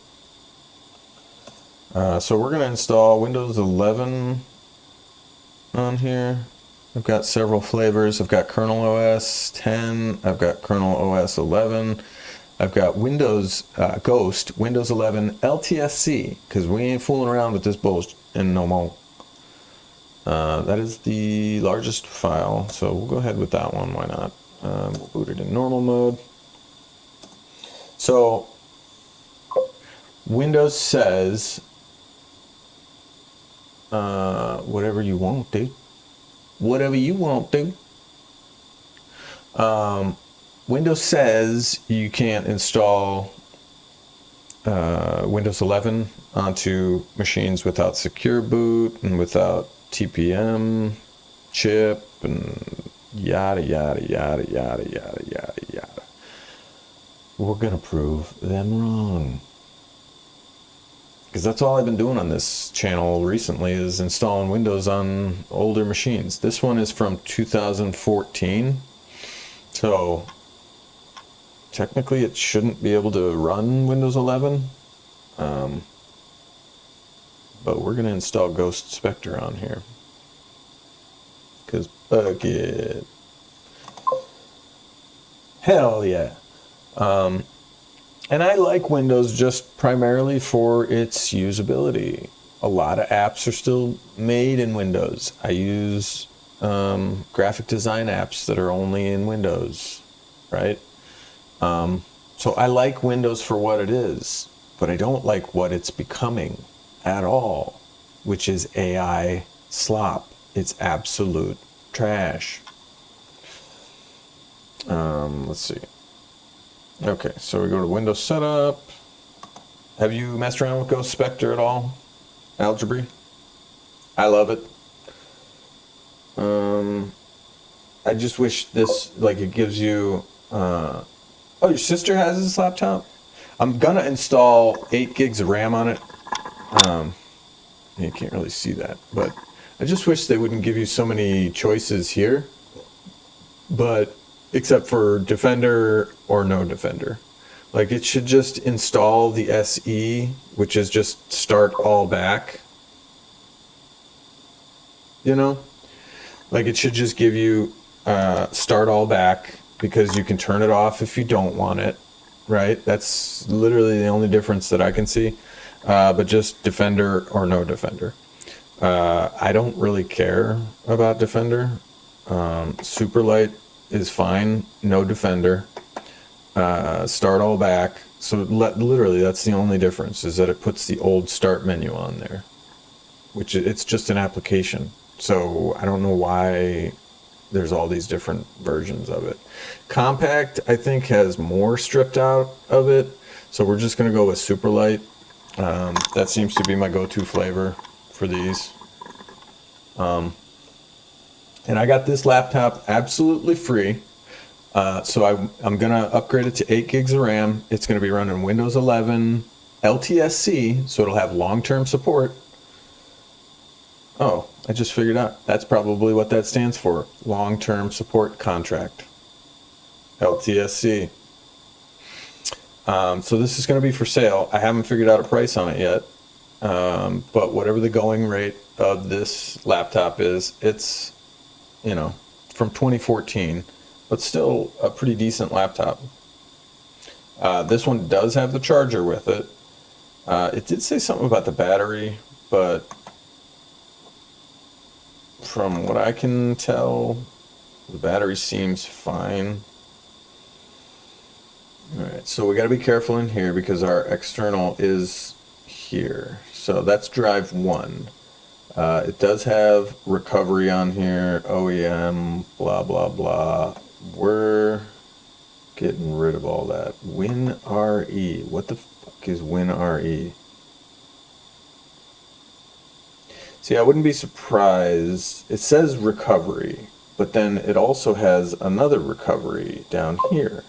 So we're going to install Windows 11 on here. I've got several flavors. I've got Kernel OS 10. I've got Kernel OS 11. I've got Windows Ghost, Windows 11 LTSC, because we ain't fooling around with this bullshit and no more. That is the largest file, so we'll go ahead with that one. Why not? We'll boot it in normal mode. So Windows says whatever you want, dude. Whatever you want, dude. Windows says you can't install Windows 11 onto machines without secure boot and without TPM chip and yada yada yada yada yada yada yada. We're gonna prove them wrong. Because that's all I've been doing on this channel recently is installing Windows on older machines. This one is from 2014. So technically it shouldn't be able to run Windows 11. But we're going to install Ghost Spectre on here. Because fuck it. Hell yeah. And I like Windows just primarily for its usability. A lot of apps are still made in Windows. I use graphic design apps that are only in Windows, right? So I like Windows for what it is, but I don't like what it's becoming at all, which is AI slop. It's absolute trash. Let's see. Okay, so we go to Windows Setup. Have you messed around with Ghost Spectre at all? Algebra? I love it. I just wish this, like, it gives you... oh, your sister has this laptop? I'm gonna install 8 gigs of RAM on it. You can't really see that, but I just wish they wouldn't give you so many choices here. But except for Defender or no Defender. Like, it should just install the SE, which is just start all back. You know? Like, it should just give you start all back, because you can turn it off if you don't want it, right? That's literally the only difference that I can see. But just Defender or no Defender. I don't really care about Defender. Superlight is fine, no Defender. Start all back. So literally that's the only difference, is that it puts the old start menu on there, which it's just an application. So I don't know why there's all these different versions of it. Compact, I think, has more stripped out of it. So we're just going to go with Superlight. That seems to be my go-to flavor for these. And I got this laptop absolutely free. So I'm going to upgrade it to 8 gigs of RAM. It's going to be running Windows 11 LTSC, so it'll have long-term support. Oh, I just figured out. That's probably what that stands for. Long-term support contract. LTSC. So this is going to be for sale. I haven't figured out a price on it yet. But whatever the going rate of this laptop is, it's, you know, from 2014, but still a pretty decent laptop. This one does have the charger with it. It did say something about the battery, but from what I can tell, the battery seems fine. Alright, so we got to be careful in here because our external is here. So that's drive 1. It does have recovery on here, OEM, blah, blah, blah. We're getting rid of all that. WinRE. What the fuck is WinRE? See, I wouldn't be surprised. It says recovery, but then it also has another recovery down here.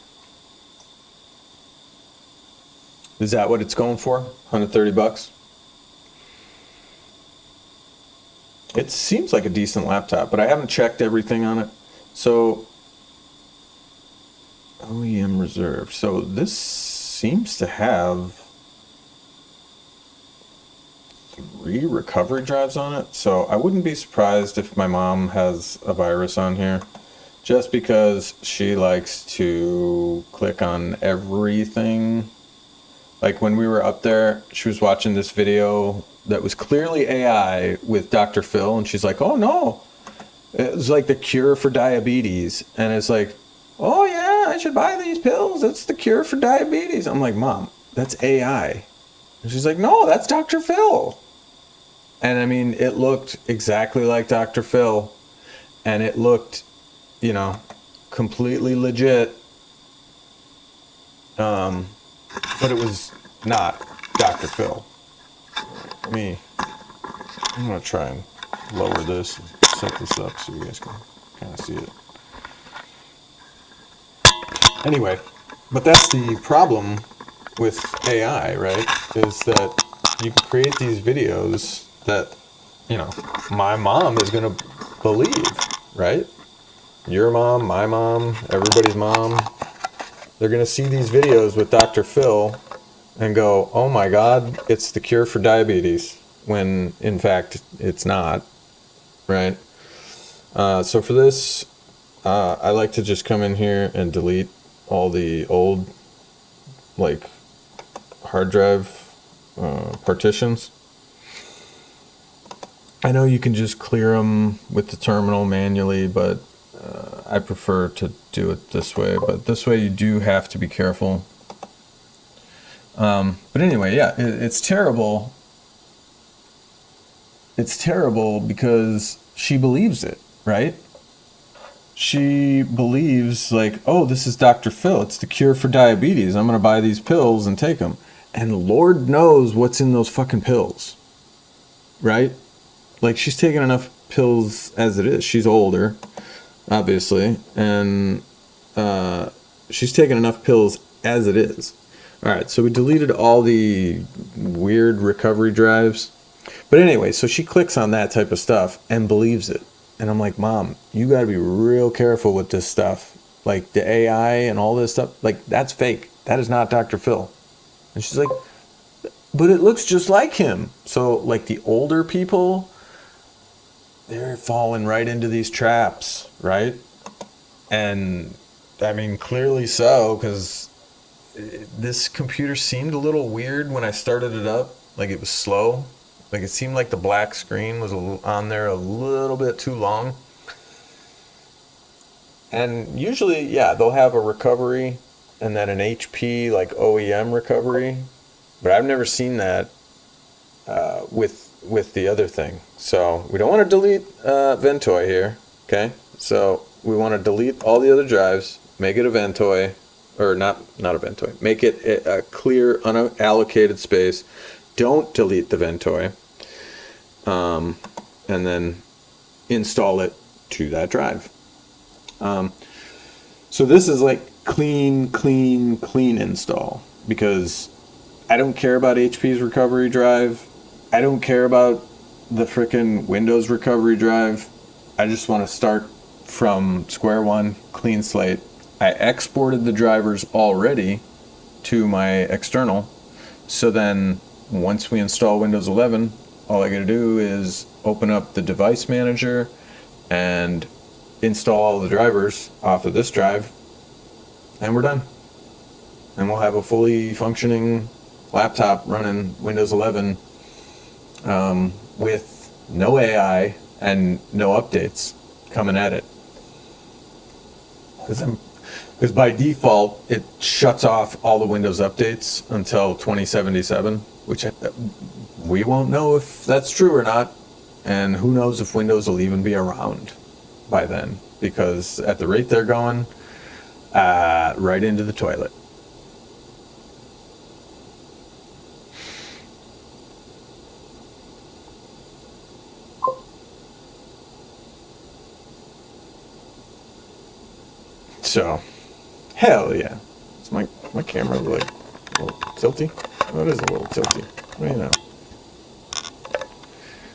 Is that what it's going for? 130 bucks? It seems like a decent laptop, but I haven't checked everything on it. So, OEM reserved. So this seems to have 3 recovery drives on it. So I wouldn't be surprised if my mom has a virus on here, just because she likes to click on everything. Like when we were up there, she was watching this video that was clearly AI with Dr. Phil, and she's like, oh no, it was like the cure for diabetes. And it's like, oh yeah, I should buy these pills. That's the cure for diabetes. I'm like, Mom, that's AI. And she's like, no, that's Dr. Phil. And I mean, it looked exactly like Dr. Phil, and it looked, you know, completely legit. But it was not Dr. Phil. I'm gonna try and lower this and set this up so you guys can kind of see it. Anyway, but that's the problem with AI, right? Is that you can create these videos that, you know, my mom is gonna believe, right? Your mom, my mom, everybody's mom. They're gonna see these videos with Dr. Phil and go, oh my God, it's the cure for diabetes, when in fact it's not, right? So for this, I like to just come in here and delete all the old, like, hard drive partitions. I know you can just clear them with the terminal manually, but I prefer to do it this way. But this way you do have to be careful. But anyway, yeah, it's terrible. It's terrible because she believes it, right? She believes like, oh, this is Dr. Phil. It's the cure for diabetes. I'm going to buy these pills and take them. And Lord knows what's in those fucking pills, right? Like, she's taking enough pills as it is. She's older, obviously. And she's taking enough pills as it is. All right, so we deleted all the weird recovery drives. But anyway, so she clicks on that type of stuff and believes it. And I'm like, Mom, you got to be real careful with this stuff. Like the AI and all this stuff, like that's fake. That is not Dr. Phil. And she's like, but it looks just like him. So like the older people, they're falling right into these traps, right? And I mean, clearly so, because this computer seemed a little weird when I started it up. Like it was slow. Like it seemed like the black screen was on there a little bit too long. And usually, yeah, they'll have a recovery and then an HP like OEM recovery. But I've never seen that with the other thing. So we don't want to delete Ventoy here, okay? So we want to delete all the other drives, make it a Ventoy, or not a Ventoy. Make it a clear, unallocated space. Don't delete the Ventoy, and then install it to that drive. So this is like clean install, because I don't care about HP's recovery drive. I don't care about the frickin' Windows recovery drive. I just want to start from square one, clean slate. I exported the drivers already to my external, so then once we install Windows 11, all I gotta do is open up the device manager and install all the drivers off of this drive, and we're done. And we'll have a fully functioning laptop running Windows 11 with no AI and no updates coming at it. Because by default, it shuts off all the Windows updates until 2077, which we won't know if that's true or not. And who knows if Windows will even be around by then, because at the rate they're going, right into the toilet. So, hell yeah. Is my camera like a little tilty? Oh, it is a little tilty. You know.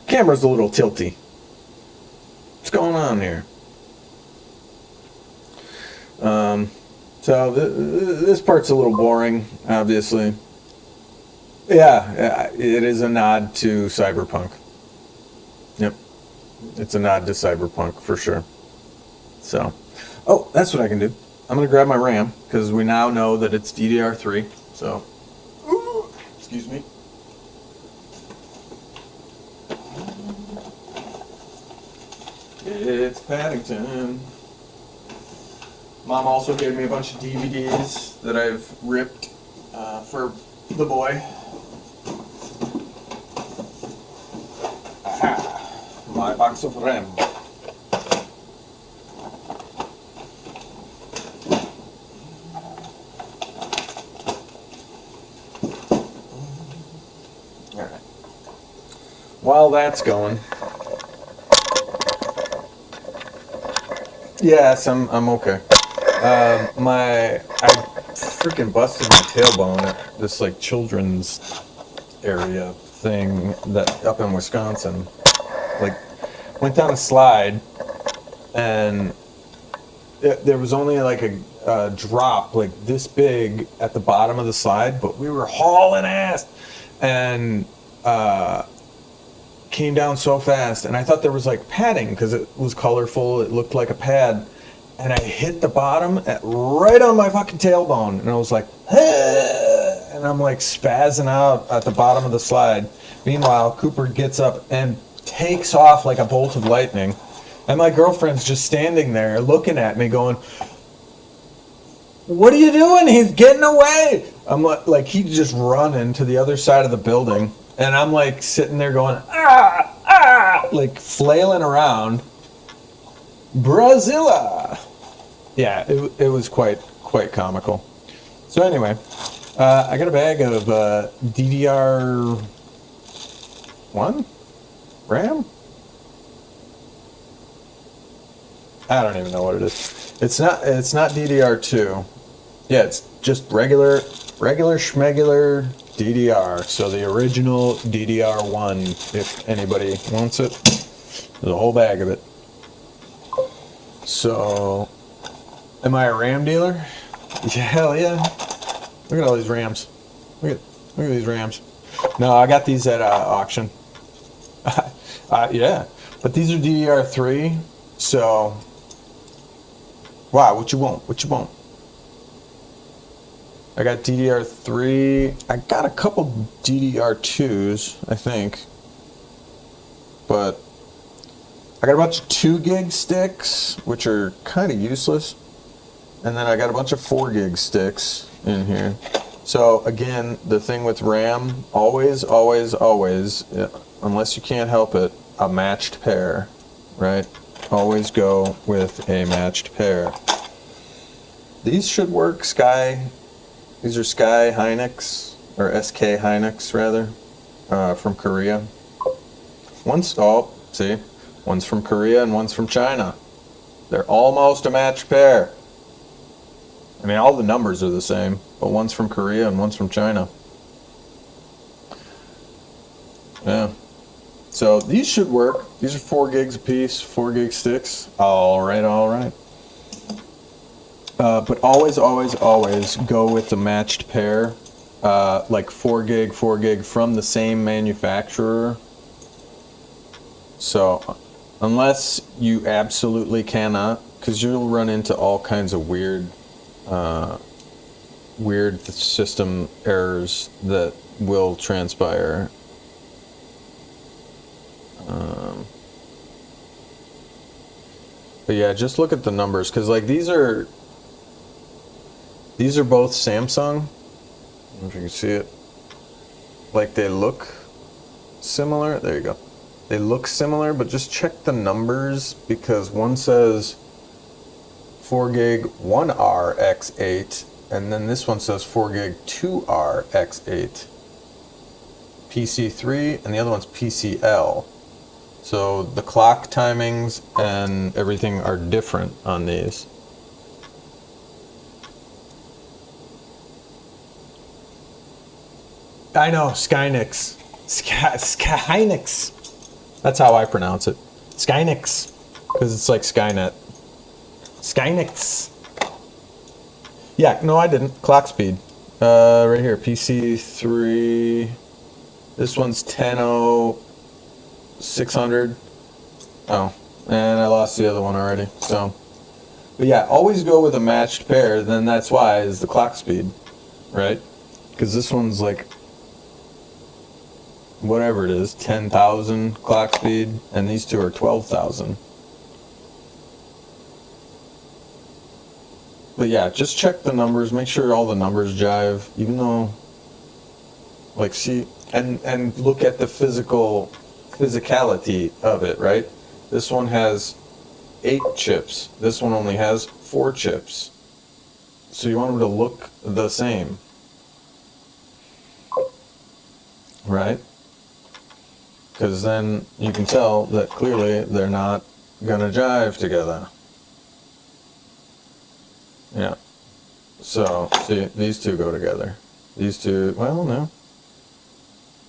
Camera's a little tilty. What's going on here? So this part's a little boring, obviously. Yeah, it is a nod to Cyberpunk. Yep. It's a nod to Cyberpunk for sure. So, oh, that's what I can do. I'm going to grab my RAM, because we now know that it's DDR3. So, excuse me. It's Paddington. Mom also gave me a bunch of DVDs that I've ripped for the boy. Aha! My box of RAM. Alright. While that's going, yes, I'm okay. I freaking busted my tailbone at this like children's area thing that up in Wisconsin. Like, went down a slide, and there was only like a drop like this big at the bottom of the slide, but we were hauling ass, and came down so fast, and I thought there was like padding because it was colorful. It looked like a pad. And I hit the bottom right on my fucking tailbone, and I was like, ah! And and I'm like spazzing out at the bottom of the slide. Meanwhile, Cooper gets up and takes off like a bolt of lightning. And my girlfriend's just standing there looking at me going, "What are you doing? He's getting away." I'm like he's just running to the other side of the building. And I'm like sitting there going, "Ah, ah," like flailing around. Brazilla. Yeah, it was quite comical. So anyway, I got a bag of DDR1 RAM. I don't even know what it is. It's not DDR2. Yeah, it's just regular schmegular DDR. So the original DDR1, if anybody wants it. There's a whole bag of it. So, am I a RAM dealer? Yeah, hell yeah. Look at all these RAMs. Look at these RAMs. No, I got these at auction. Yeah, but these are DDR3. So, wow, what you want? I got DDR3. I got a couple DDR2s, I think. But I got a bunch of 2 gig sticks, which are kind of useless. And then I got a bunch of 4 gig sticks in here. So again, the thing with RAM, always, unless you can't help it, a matched pair, right? Always go with a matched pair. These should work, these are Sky Hynix, or SK Hynix rather, from Korea. One's from Korea and one's from China. They're almost a matched pair. I mean, all the numbers are the same, but one's from Korea and one's from China. Yeah. So these should work. These are 4 gigs a piece, 4 gig sticks. All right. But always go with the matched pair, like 4 gig from the same manufacturer. So unless you absolutely cannot, because you'll run into all kinds of weird system errors that will transpire. But yeah, just look at the numbers, because like these are both Samsung. I don't know if you can see it. Like they look similar. There you go. They look similar, but just check the numbers, because one says 4 gig 1RX8, and then this one says 4 gig 2RX8. PC3, and the other one's PCL. So the clock timings and everything are different on these. I know, Skynix. Skynix. That's how I pronounce it. Skynix. Because it's like Skynet. Skynix. Yeah, no, I didn't. Clock speed. Right here, PC3. This one's 10.0600. Oh, and I lost the other one already. So, but yeah, always go with a matched pair. Then that's why is the clock speed, right? Because this one's like whatever it is, 10,000 clock speed, and these two are 12,000. But yeah, just check the numbers, make sure all the numbers jive, even though, like, see, and look at the physicality of it, right? This one has 8 chips. This one only has 4 chips. So you want them to look the same, right? Because then you can tell that clearly they're not gonna jive together. Yeah. So, see, these two go together. These two, well, no.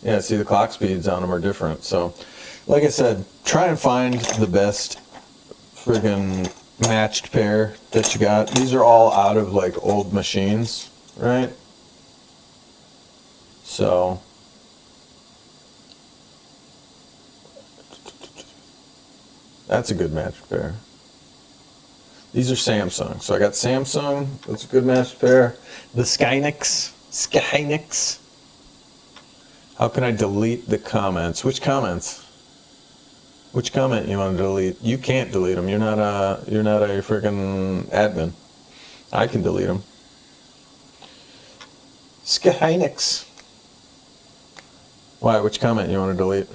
Yeah, see, the clock speeds on them are different. So, like I said, try and find the best friggin' matched pair that you got. These are all out of, like, old machines, right? So, that's a good matched pair. These are Samsung. So I got Samsung. That's a good matched pair. The Skynix. Skynix. How can I delete the comments? Which comments? Which comment you want to delete? You can't delete them. You're not a freaking admin. I can delete them. Skynix. Why? Which comment you want to delete?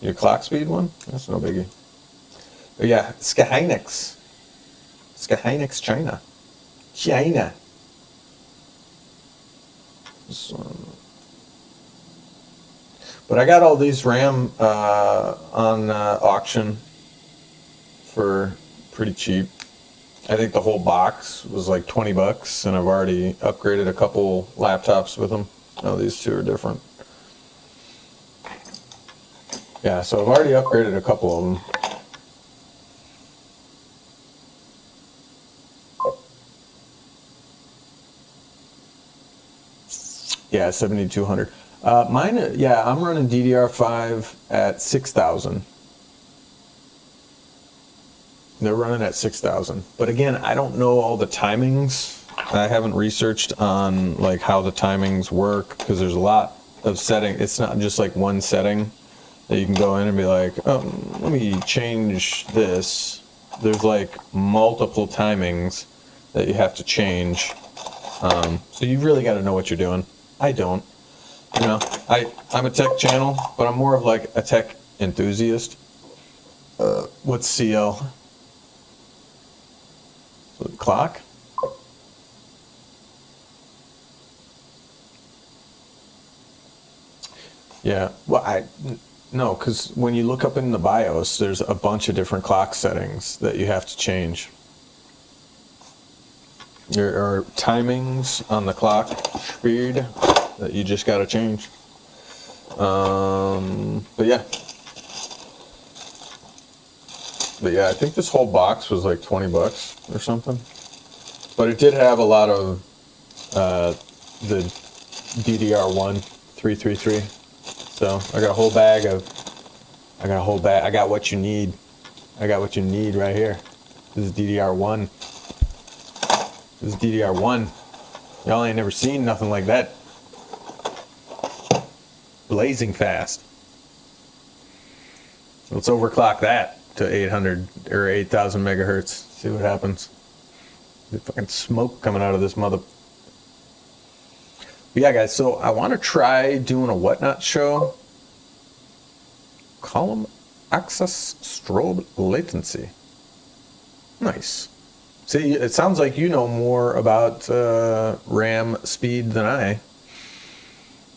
Your clock speed one? That's no biggie. But yeah, Skynix. Skynix China. China. This one. But I got all these RAM on auction for pretty cheap. I think the whole box was like 20 bucks, and I've already upgraded a couple laptops with them. Oh, these two are different. Yeah, so I've already upgraded a couple of them. Yeah, 7200. Mine, yeah, I'm running DDR5 at 6,000. They're running at 6,000. But again, I don't know all the timings. I haven't researched on like how the timings work, because there's a lot of setting. It's not just like one setting that you can go in and be like, oh, let me change this. There's like multiple timings that you have to change. So you really got to know what you're doing. I don't. You know, I'm a tech channel, but I'm more of like a tech enthusiast. What's CL? Clock? Yeah, well, no, because when you look up in the BIOS, there's a bunch of different clock settings that you have to change. There are timings on the clock speed that you just got to change. But yeah. But yeah, I think this whole box was like 20 bucks or something. But it did have a lot of the DDR1 333. So I got a whole bag of, I got what you need. I got what you need right here. This is DDR1. This is DDR1. Y'all ain't never seen nothing like that. Blazing fast. Let's overclock that to 800 or 8,000 megahertz. See what happens. There's fucking smoke coming out of this mother. But yeah, guys, so I want to try doing a whatnot show. Column access strobe latency. Nice. See, it sounds like you know more about RAM speed than I.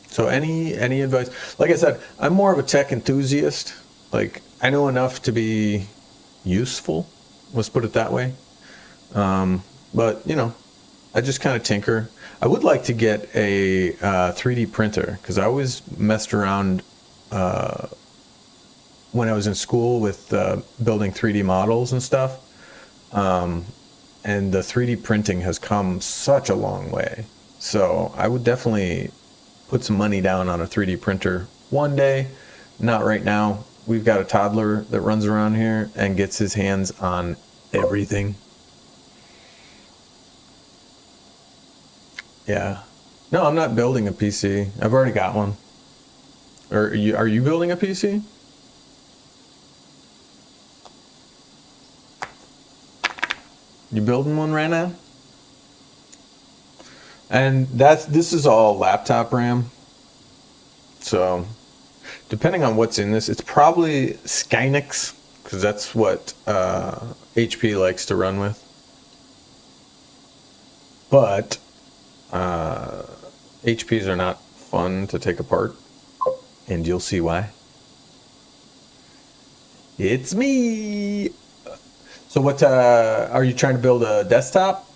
So any advice? Like I said, I'm more of a tech enthusiast. Like, I know enough to be useful. Let's put it that way. But, you know, I just kind of tinker. I would like to get a 3D printer, because I always messed around when I was in school with building 3D models and stuff. And the 3D printing has come such a long way. So I would definitely put some money down on a 3D printer one day. Not right now. We've got a toddler that runs around here and gets his hands on everything. Yeah. No, I'm not building a PC. I've already got one. Are you building a PC? You building one right now? And this is all laptop RAM. So depending on what's in this, it's probably Skynix, because that's what HP likes to run with. But HPs are not fun to take apart, and you'll see why. It's me. So what are you trying to build, a desktop?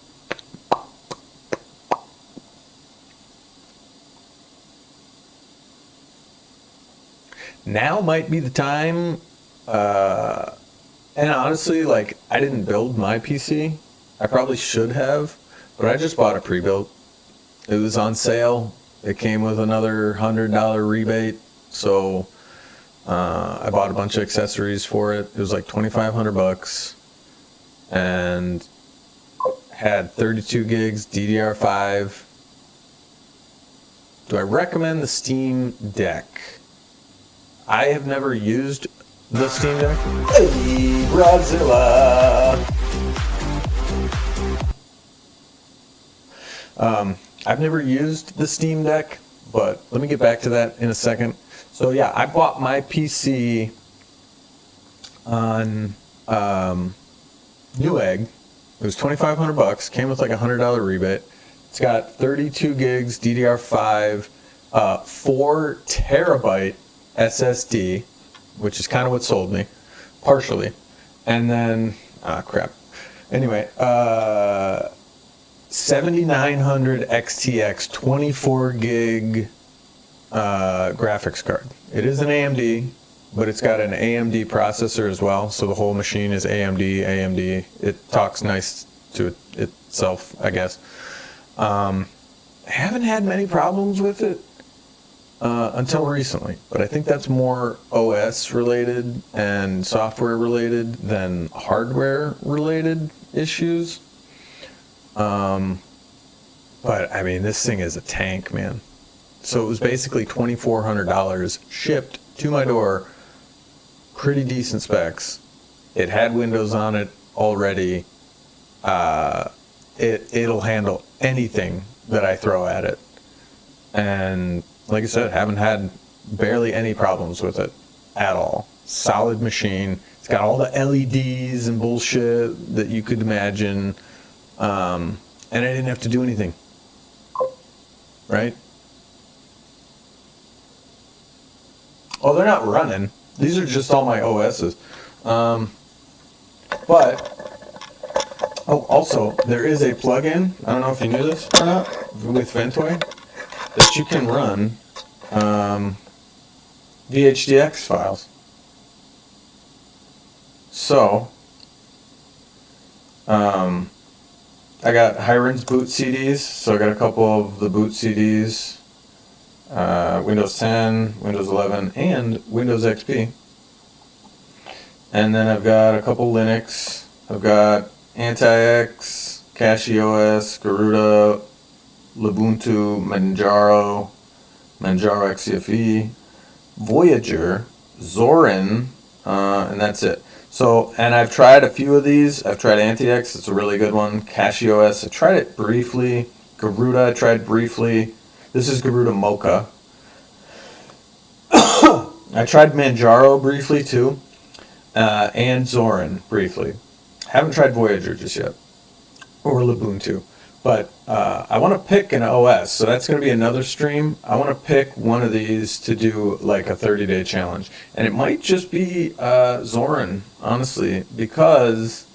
Now might be the time. And honestly, like, I didn't build my PC. I probably should have, but I just bought a pre-built. It was on sale. It came with another $100 rebate. So I bought a bunch of accessories for it. It was like $2,500 bucks. And had 32 gigs, DDR5. Do I recommend the Steam Deck? I have never used the Steam Deck. Hey, Godzilla! I've never used the Steam Deck, but let me get back to that in a second. So yeah, I bought my PC on Newegg. It was $2,500. Came with like $100 rebate. It's got 32 gigs DDR5, 4 terabyte SSD, which is kind of what sold me, partially. And then, crap. Anyway, 7900 XTX 24 gig graphics card. It is an AMD, but it's got an AMD processor as well, so the whole machine is AMD. It talks nice to itself, I guess. I haven't had many problems with it until recently, but I think that's more OS related and software related than hardware related issues. But I mean, this thing is a tank, man. So it was basically $2,400 shipped to my door, pretty decent specs. It had Windows on it already. It'll handle anything that I throw at it. And like I said, haven't had barely any problems with it at all. Solid machine. It's got all the LEDs and bullshit that you could imagine. And I didn't have to do anything. Right? Oh, they're not running. These are just all my OSs. But, oh, also, there is a plugin, I don't know if you knew this or not, with Ventoy, that you can run VHDX files. So, I got Hiren's boot CDs, so I got a couple of the boot CDs, Windows 10, Windows 11, and Windows XP. And then I've got a couple Linux. I've got Anti-X, CachyOS, Garuda, Lubuntu, Manjaro XCFE, Voyager, Zorin, and that's it. So, and I've tried a few of these. I've tried Anti-X, it's a really good one. CachyOS, I tried it briefly. Garuda, I tried briefly. This is Garuda Mocha. I tried Manjaro briefly too, and Zorin briefly. Haven't tried Voyager just yet, or Lubuntu. But I want to pick an OS, so that's going to be another stream. I want to pick one of these to do like a 30-day challenge. And it might just be Zorin, honestly, because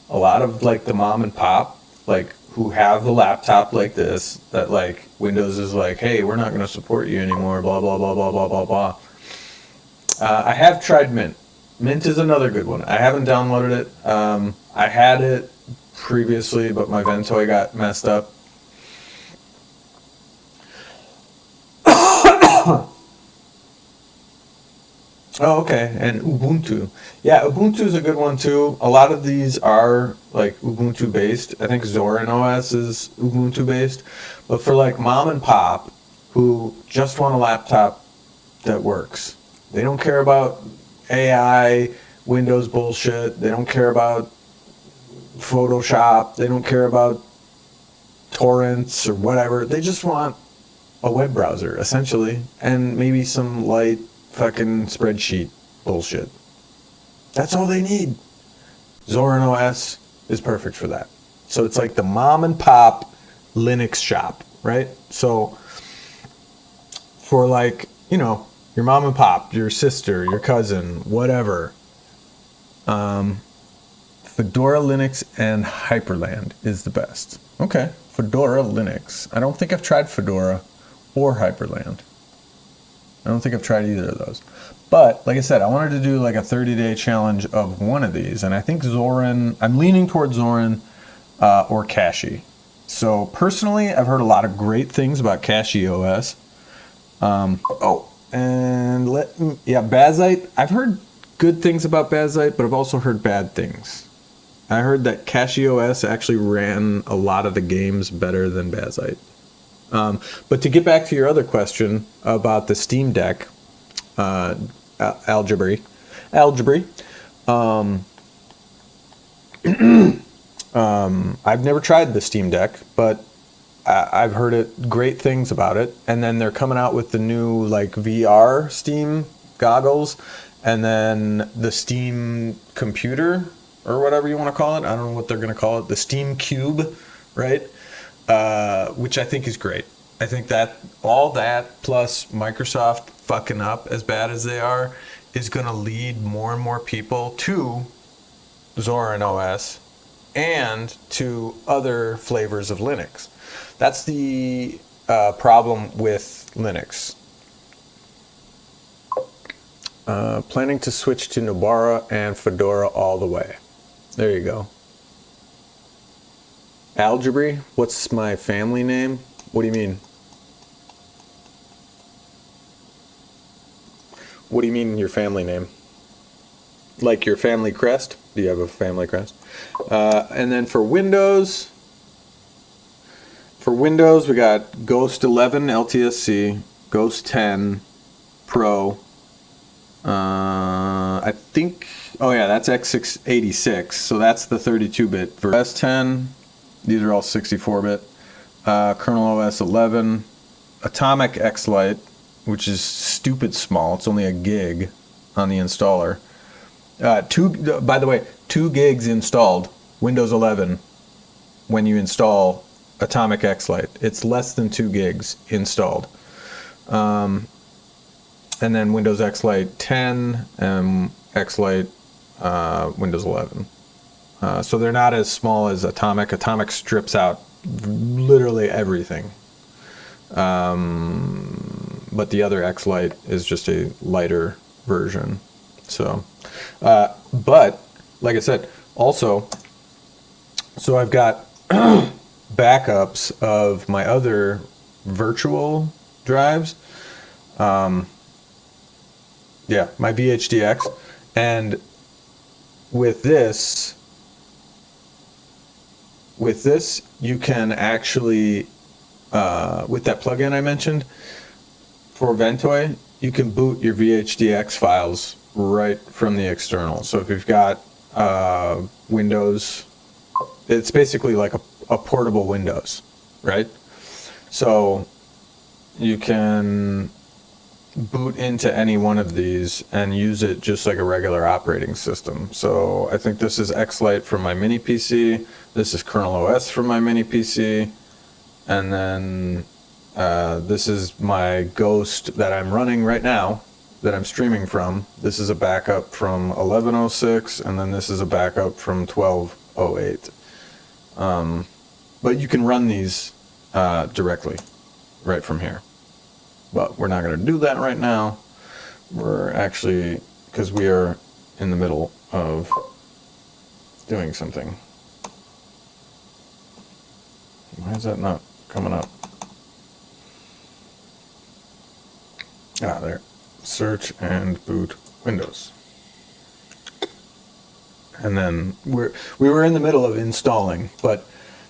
a lot of like the mom and pop, like who have a laptop like this, that like Windows is like, hey, we're not going to support you anymore, blah, blah, blah, blah, blah, blah, blah. I have tried Mint. Mint is another good one. I haven't downloaded it. I had it previously, but my Ventoy got messed up. Oh, okay, and Ubuntu. Yeah, Ubuntu is a good one too. A lot of these are like Ubuntu based. I think Zorin OS is Ubuntu based. But for like mom and pop who just want a laptop that works, they don't care about AI, Windows bullshit. They don't care about Photoshop. They don't care about torrents or whatever. They just want a web browser, essentially, and maybe some light fucking spreadsheet bullshit. That's all they need. Zorin OS is perfect for that. So it's like the mom and pop Linux shop, right? So for like, you know, your mom and pop, your sister, your cousin, whatever, Fedora Linux and Hyperland is the best. Okay, Fedora Linux. I don't think I've tried Fedora or Hyperland. I don't think I've tried either of those. But, like I said, I wanted to do like a 30-day challenge of one of these. And I think Zorin, I'm leaning towards Zorin or Cachy. So, personally, I've heard a lot of great things about CachyOS. Bazite. I've heard good things about Bazite, but I've also heard bad things. I heard that CachyOS actually ran a lot of the games better than Bazite. But to get back to your other question about the Steam Deck, Algebra, I've never tried the Steam Deck, but I've heard great things about it. And then they're coming out with the new like VR Steam goggles, and then the Steam computer or whatever you want to call it. I don't know what they're going to call it. The Steam Cube, right? Which I think is great. I think that all that plus Microsoft fucking up as bad as they are is going to lead more and more people to Zorin OS and to other flavors of Linux. That's the problem with Linux. Planning to switch to Nubara and Fedora all the way. There you go. Algebra? What's my family name? What do you mean? What do you mean your family name? Like your family crest? Do you have a family crest? And then for Windows, we got Ghost 11 LTSC, Ghost 10 Pro. I think, oh yeah, that's x86, so that's the 32-bit version. S10, these are all 64-bit. Kernel OS 11, Atomic X Lite, which is stupid small. It's only a gig on the installer. By the way, 2 gigs installed, Windows 11, when you install Atomic X Lite. It's less than 2 gigs installed. And then Windows X Lite 10 and X Lite Windows 11. So they're not as small as Atomic. Atomic strips out literally everything. But the other X Lite is just a lighter version. So, but like I said, also, so I've got backups of my other virtual drives. Yeah, my VHDX. And with this, you can actually, with that plugin I mentioned, for Ventoy, you can boot your VHDX files right from the external. So if you've got Windows, it's basically like a portable Windows, right? So you can boot into any one of these and use it just like a regular operating system. So I think this is X Lite for my mini PC. This is Kernel OS for my mini PC. And then this is my Ghost that I'm running right now, that I'm streaming from. This is a backup from 1106, and then this is a backup from 1208. But you can run these directly right from here. But we're not going to do that right now. We're actually, because we are in the middle of doing something. Why is that not coming up? Ah, there. Search and boot Windows. And then we were in the middle of installing, but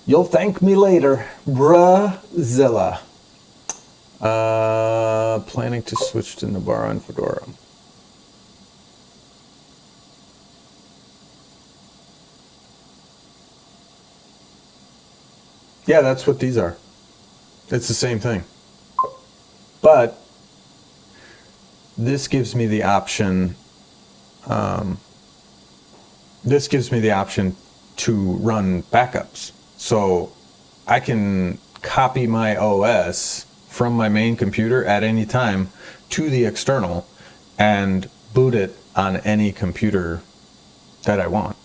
you'll thank me later, Brazilla. Planning to switch to Nubara and Fedora. Yeah, that's what these are. It's the same thing. But this gives me the option. This gives me the option to run backups. So I can copy my OS from my main computer at any time to the external and boot it on any computer that I want.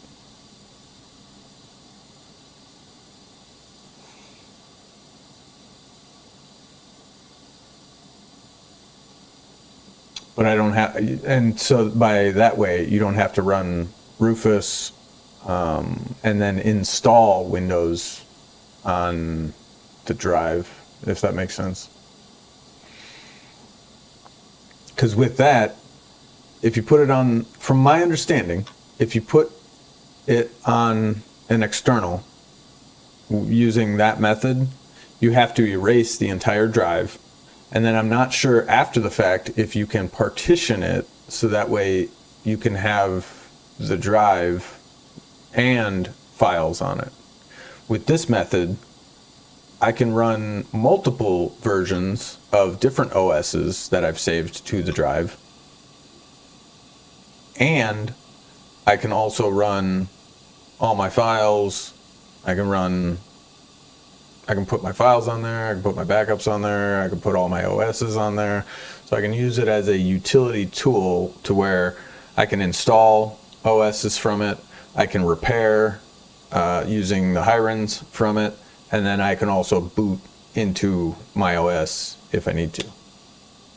But I don't have, and so by that way, you don't have to run Rufus and then install Windows on the drive, if that makes sense. Because with that, if you put it on, from my understanding, if you put it on an external using that method, you have to erase the entire drive. And then I'm not sure after the fact if you can partition it so that way you can have the drive and files on it. With this method, I can run multiple versions of different OSs that I've saved to the drive. And I can also run all my files. I can put my files on there. I can put my backups on there. I can put all my OSs on there. So I can use it as a utility tool to where I can install OSs from it. I can repair using the Hirons from it. And then I can also boot into my OS if I need to.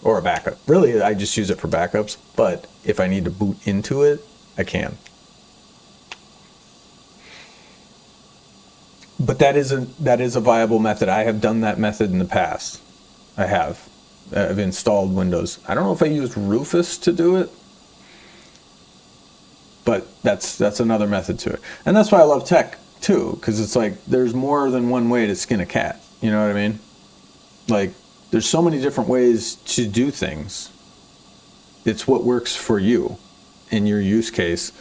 Or a backup. Really, I just use it for backups. But if I need to boot into it, I can. But that is a viable method. I have done that method in the past. I have. I've installed Windows. I don't know if I used Rufus to do it, but that's another method to it. And that's why I love tech too, because it's like there's more than one way to skin a cat. You know what I mean? Like there's so many different ways to do things. It's what works for you in your use case.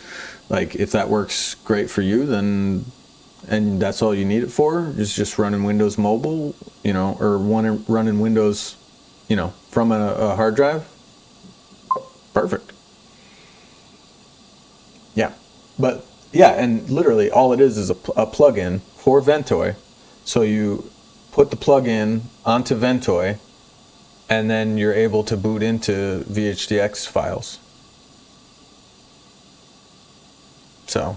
Like if that works great for you, then and that's all you need it for is just running Windows Mobile, you know, or running Windows, you know, from a hard drive. Perfect. Yeah, but yeah, and literally all it is a plugin for Ventoy. So you put the plugin onto Ventoy, and then you're able to boot into VHDX files. So,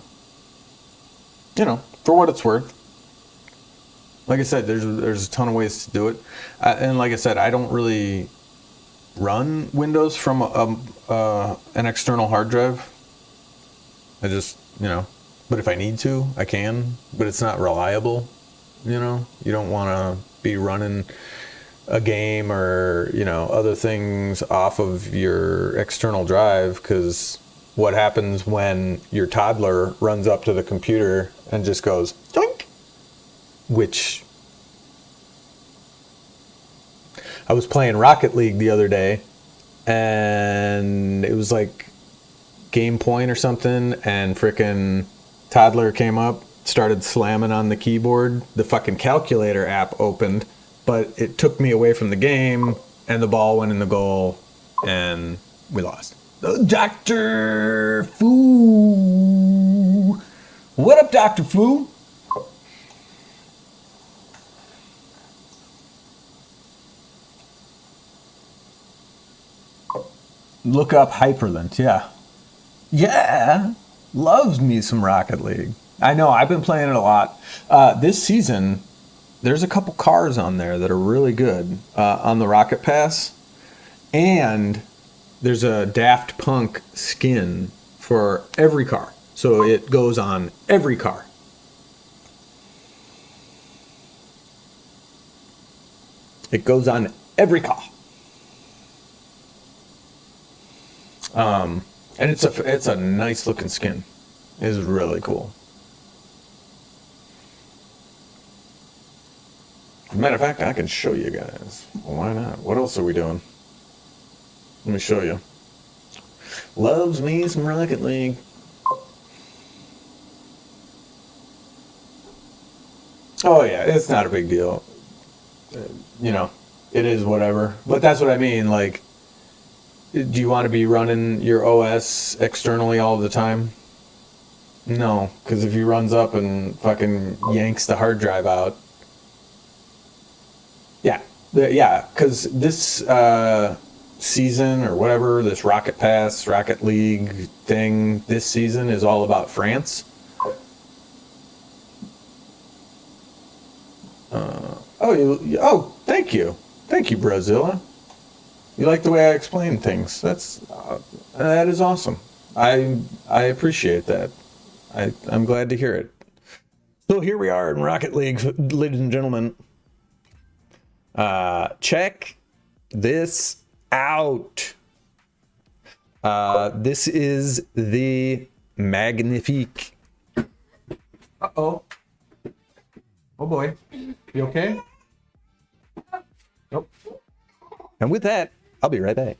you know, for what it's worth. Like I said, there's a ton of ways to do it, and like I said, I don't really run Windows from an external hard drive. I just, you know, but if I need to, I can, but it's not reliable. You know, you don't want to be running a game or, you know, other things off of your external drive, because what happens when your toddler runs up to the computer and just goes doink, which I was playing Rocket League the other day and it was like game point or something, and frickin' toddler came up, started slamming on the keyboard. The fucking calculator app opened, but it took me away from the game, and the ball went in the goal, and we lost. Dr. Fu! What up, Dr. Fu? Look up Hyperlint, yeah. Yeah, loves me some Rocket League. I know, I've been playing it a lot. This season, there's a couple cars on there that are really good on the Rocket Pass. And there's a Daft Punk skin for every car. So it goes on every car. It goes on every car. And it's a nice looking skin. It's really cool. Matter of fact, I can show you guys. Why not? What else are we doing? Let me show you. Loves me some Rocket League. Oh yeah, it's not a big deal. You know, it is whatever. But that's what I mean, like, do you want to be running your OS externally all the time? No, because if he runs up and fucking yanks the hard drive out. Yeah, because this season or whatever, this Rocket Pass, Rocket League thing, this season is all about France. Thank you. Thank you, Brazilla. You like the way I explain things. That is awesome. I appreciate that. I'm glad to hear it. So here we are in Rocket League, ladies and gentlemen. Check this out. This is the Magnifique Uh-oh. Oh boy. You okay? Nope. And with that, I'll be right back.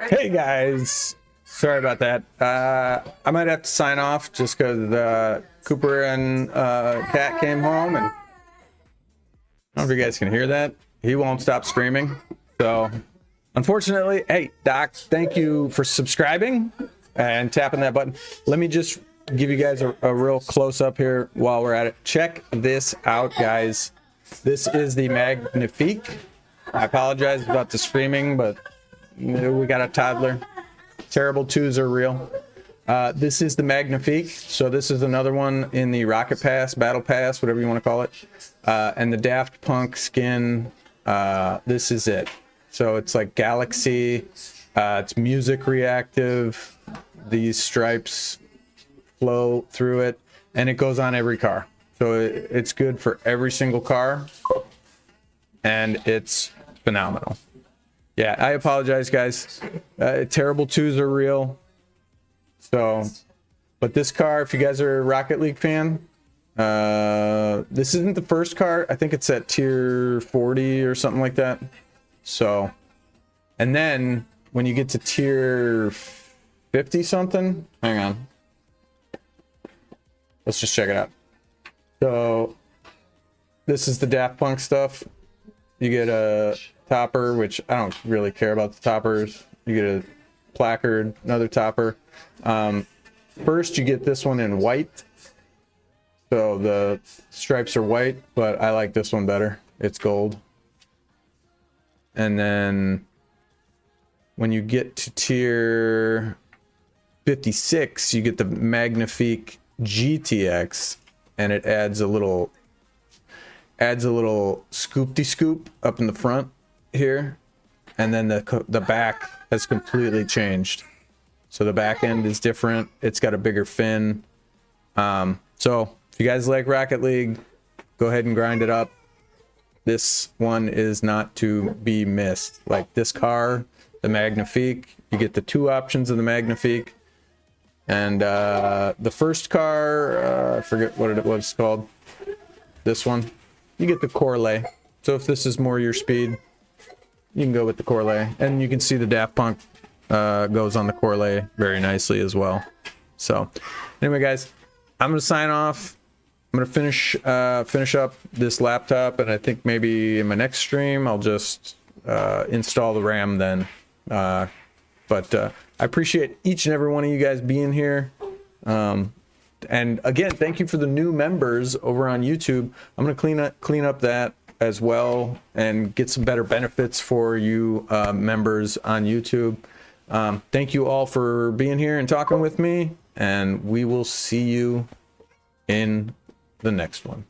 Hey guys, sorry about that. I might have to sign off just because Cooper and Kat came home, and I don't know if you guys can hear that. He won't stop screaming. So unfortunately, hey Doc, thank you for subscribing and tapping that button. Let me just give you guys a real close up here while we're at it. Check this out, guys. This is the Magnifique. I apologize about the screaming, but we got a toddler. Terrible twos are real. This is the Magnifique. So this is another one in the Rocket Pass, Battle Pass, whatever you want to call it. And the Daft Punk skin, this is it. So it's like Galaxy. It's music reactive. These stripes flow through it, and it goes on every car. So it's good for every single car, and it's phenomenal. Yeah, I apologize, guys. Terrible twos are real. So, but this car, if you guys are a Rocket League fan, this isn't the first car. I think it's at tier 40 or something like that. So, and then when you get to tier 50 something, hang on. Let's just check it out. So, this is the Daft Punk stuff. You get a topper, which I don't really care about the toppers. You get a placard, another topper. First, you get this one in white. So the stripes are white, but I like this one better. It's gold. And then when you get to tier 56, you get the Magnifique GTX, and it adds a little scoopty scoop up in the front here, and then the back has completely changed. So the back end is different. It's got a bigger fin. So if you guys like Rocket League, go ahead and grind it up. This one is not to be missed. Like this car, the Magnifique, you get the two options of the Magnifique. And the first car, I forget what it was called. This one, you get the Corlay. So if this is more your speed, you can go with the Corlay. And you can see the Daft Punk goes on the Corlay very nicely as well. So anyway, guys, I'm going to sign off. I'm gonna finish up this laptop, and I think maybe in my next stream I'll just install the RAM then. But I appreciate each and every one of you guys being here. And again, thank you for the new members over on YouTube. I'm gonna clean up that as well and get some better benefits for you members on YouTube. Thank you all for being here and talking with me, and we will see you in the next one.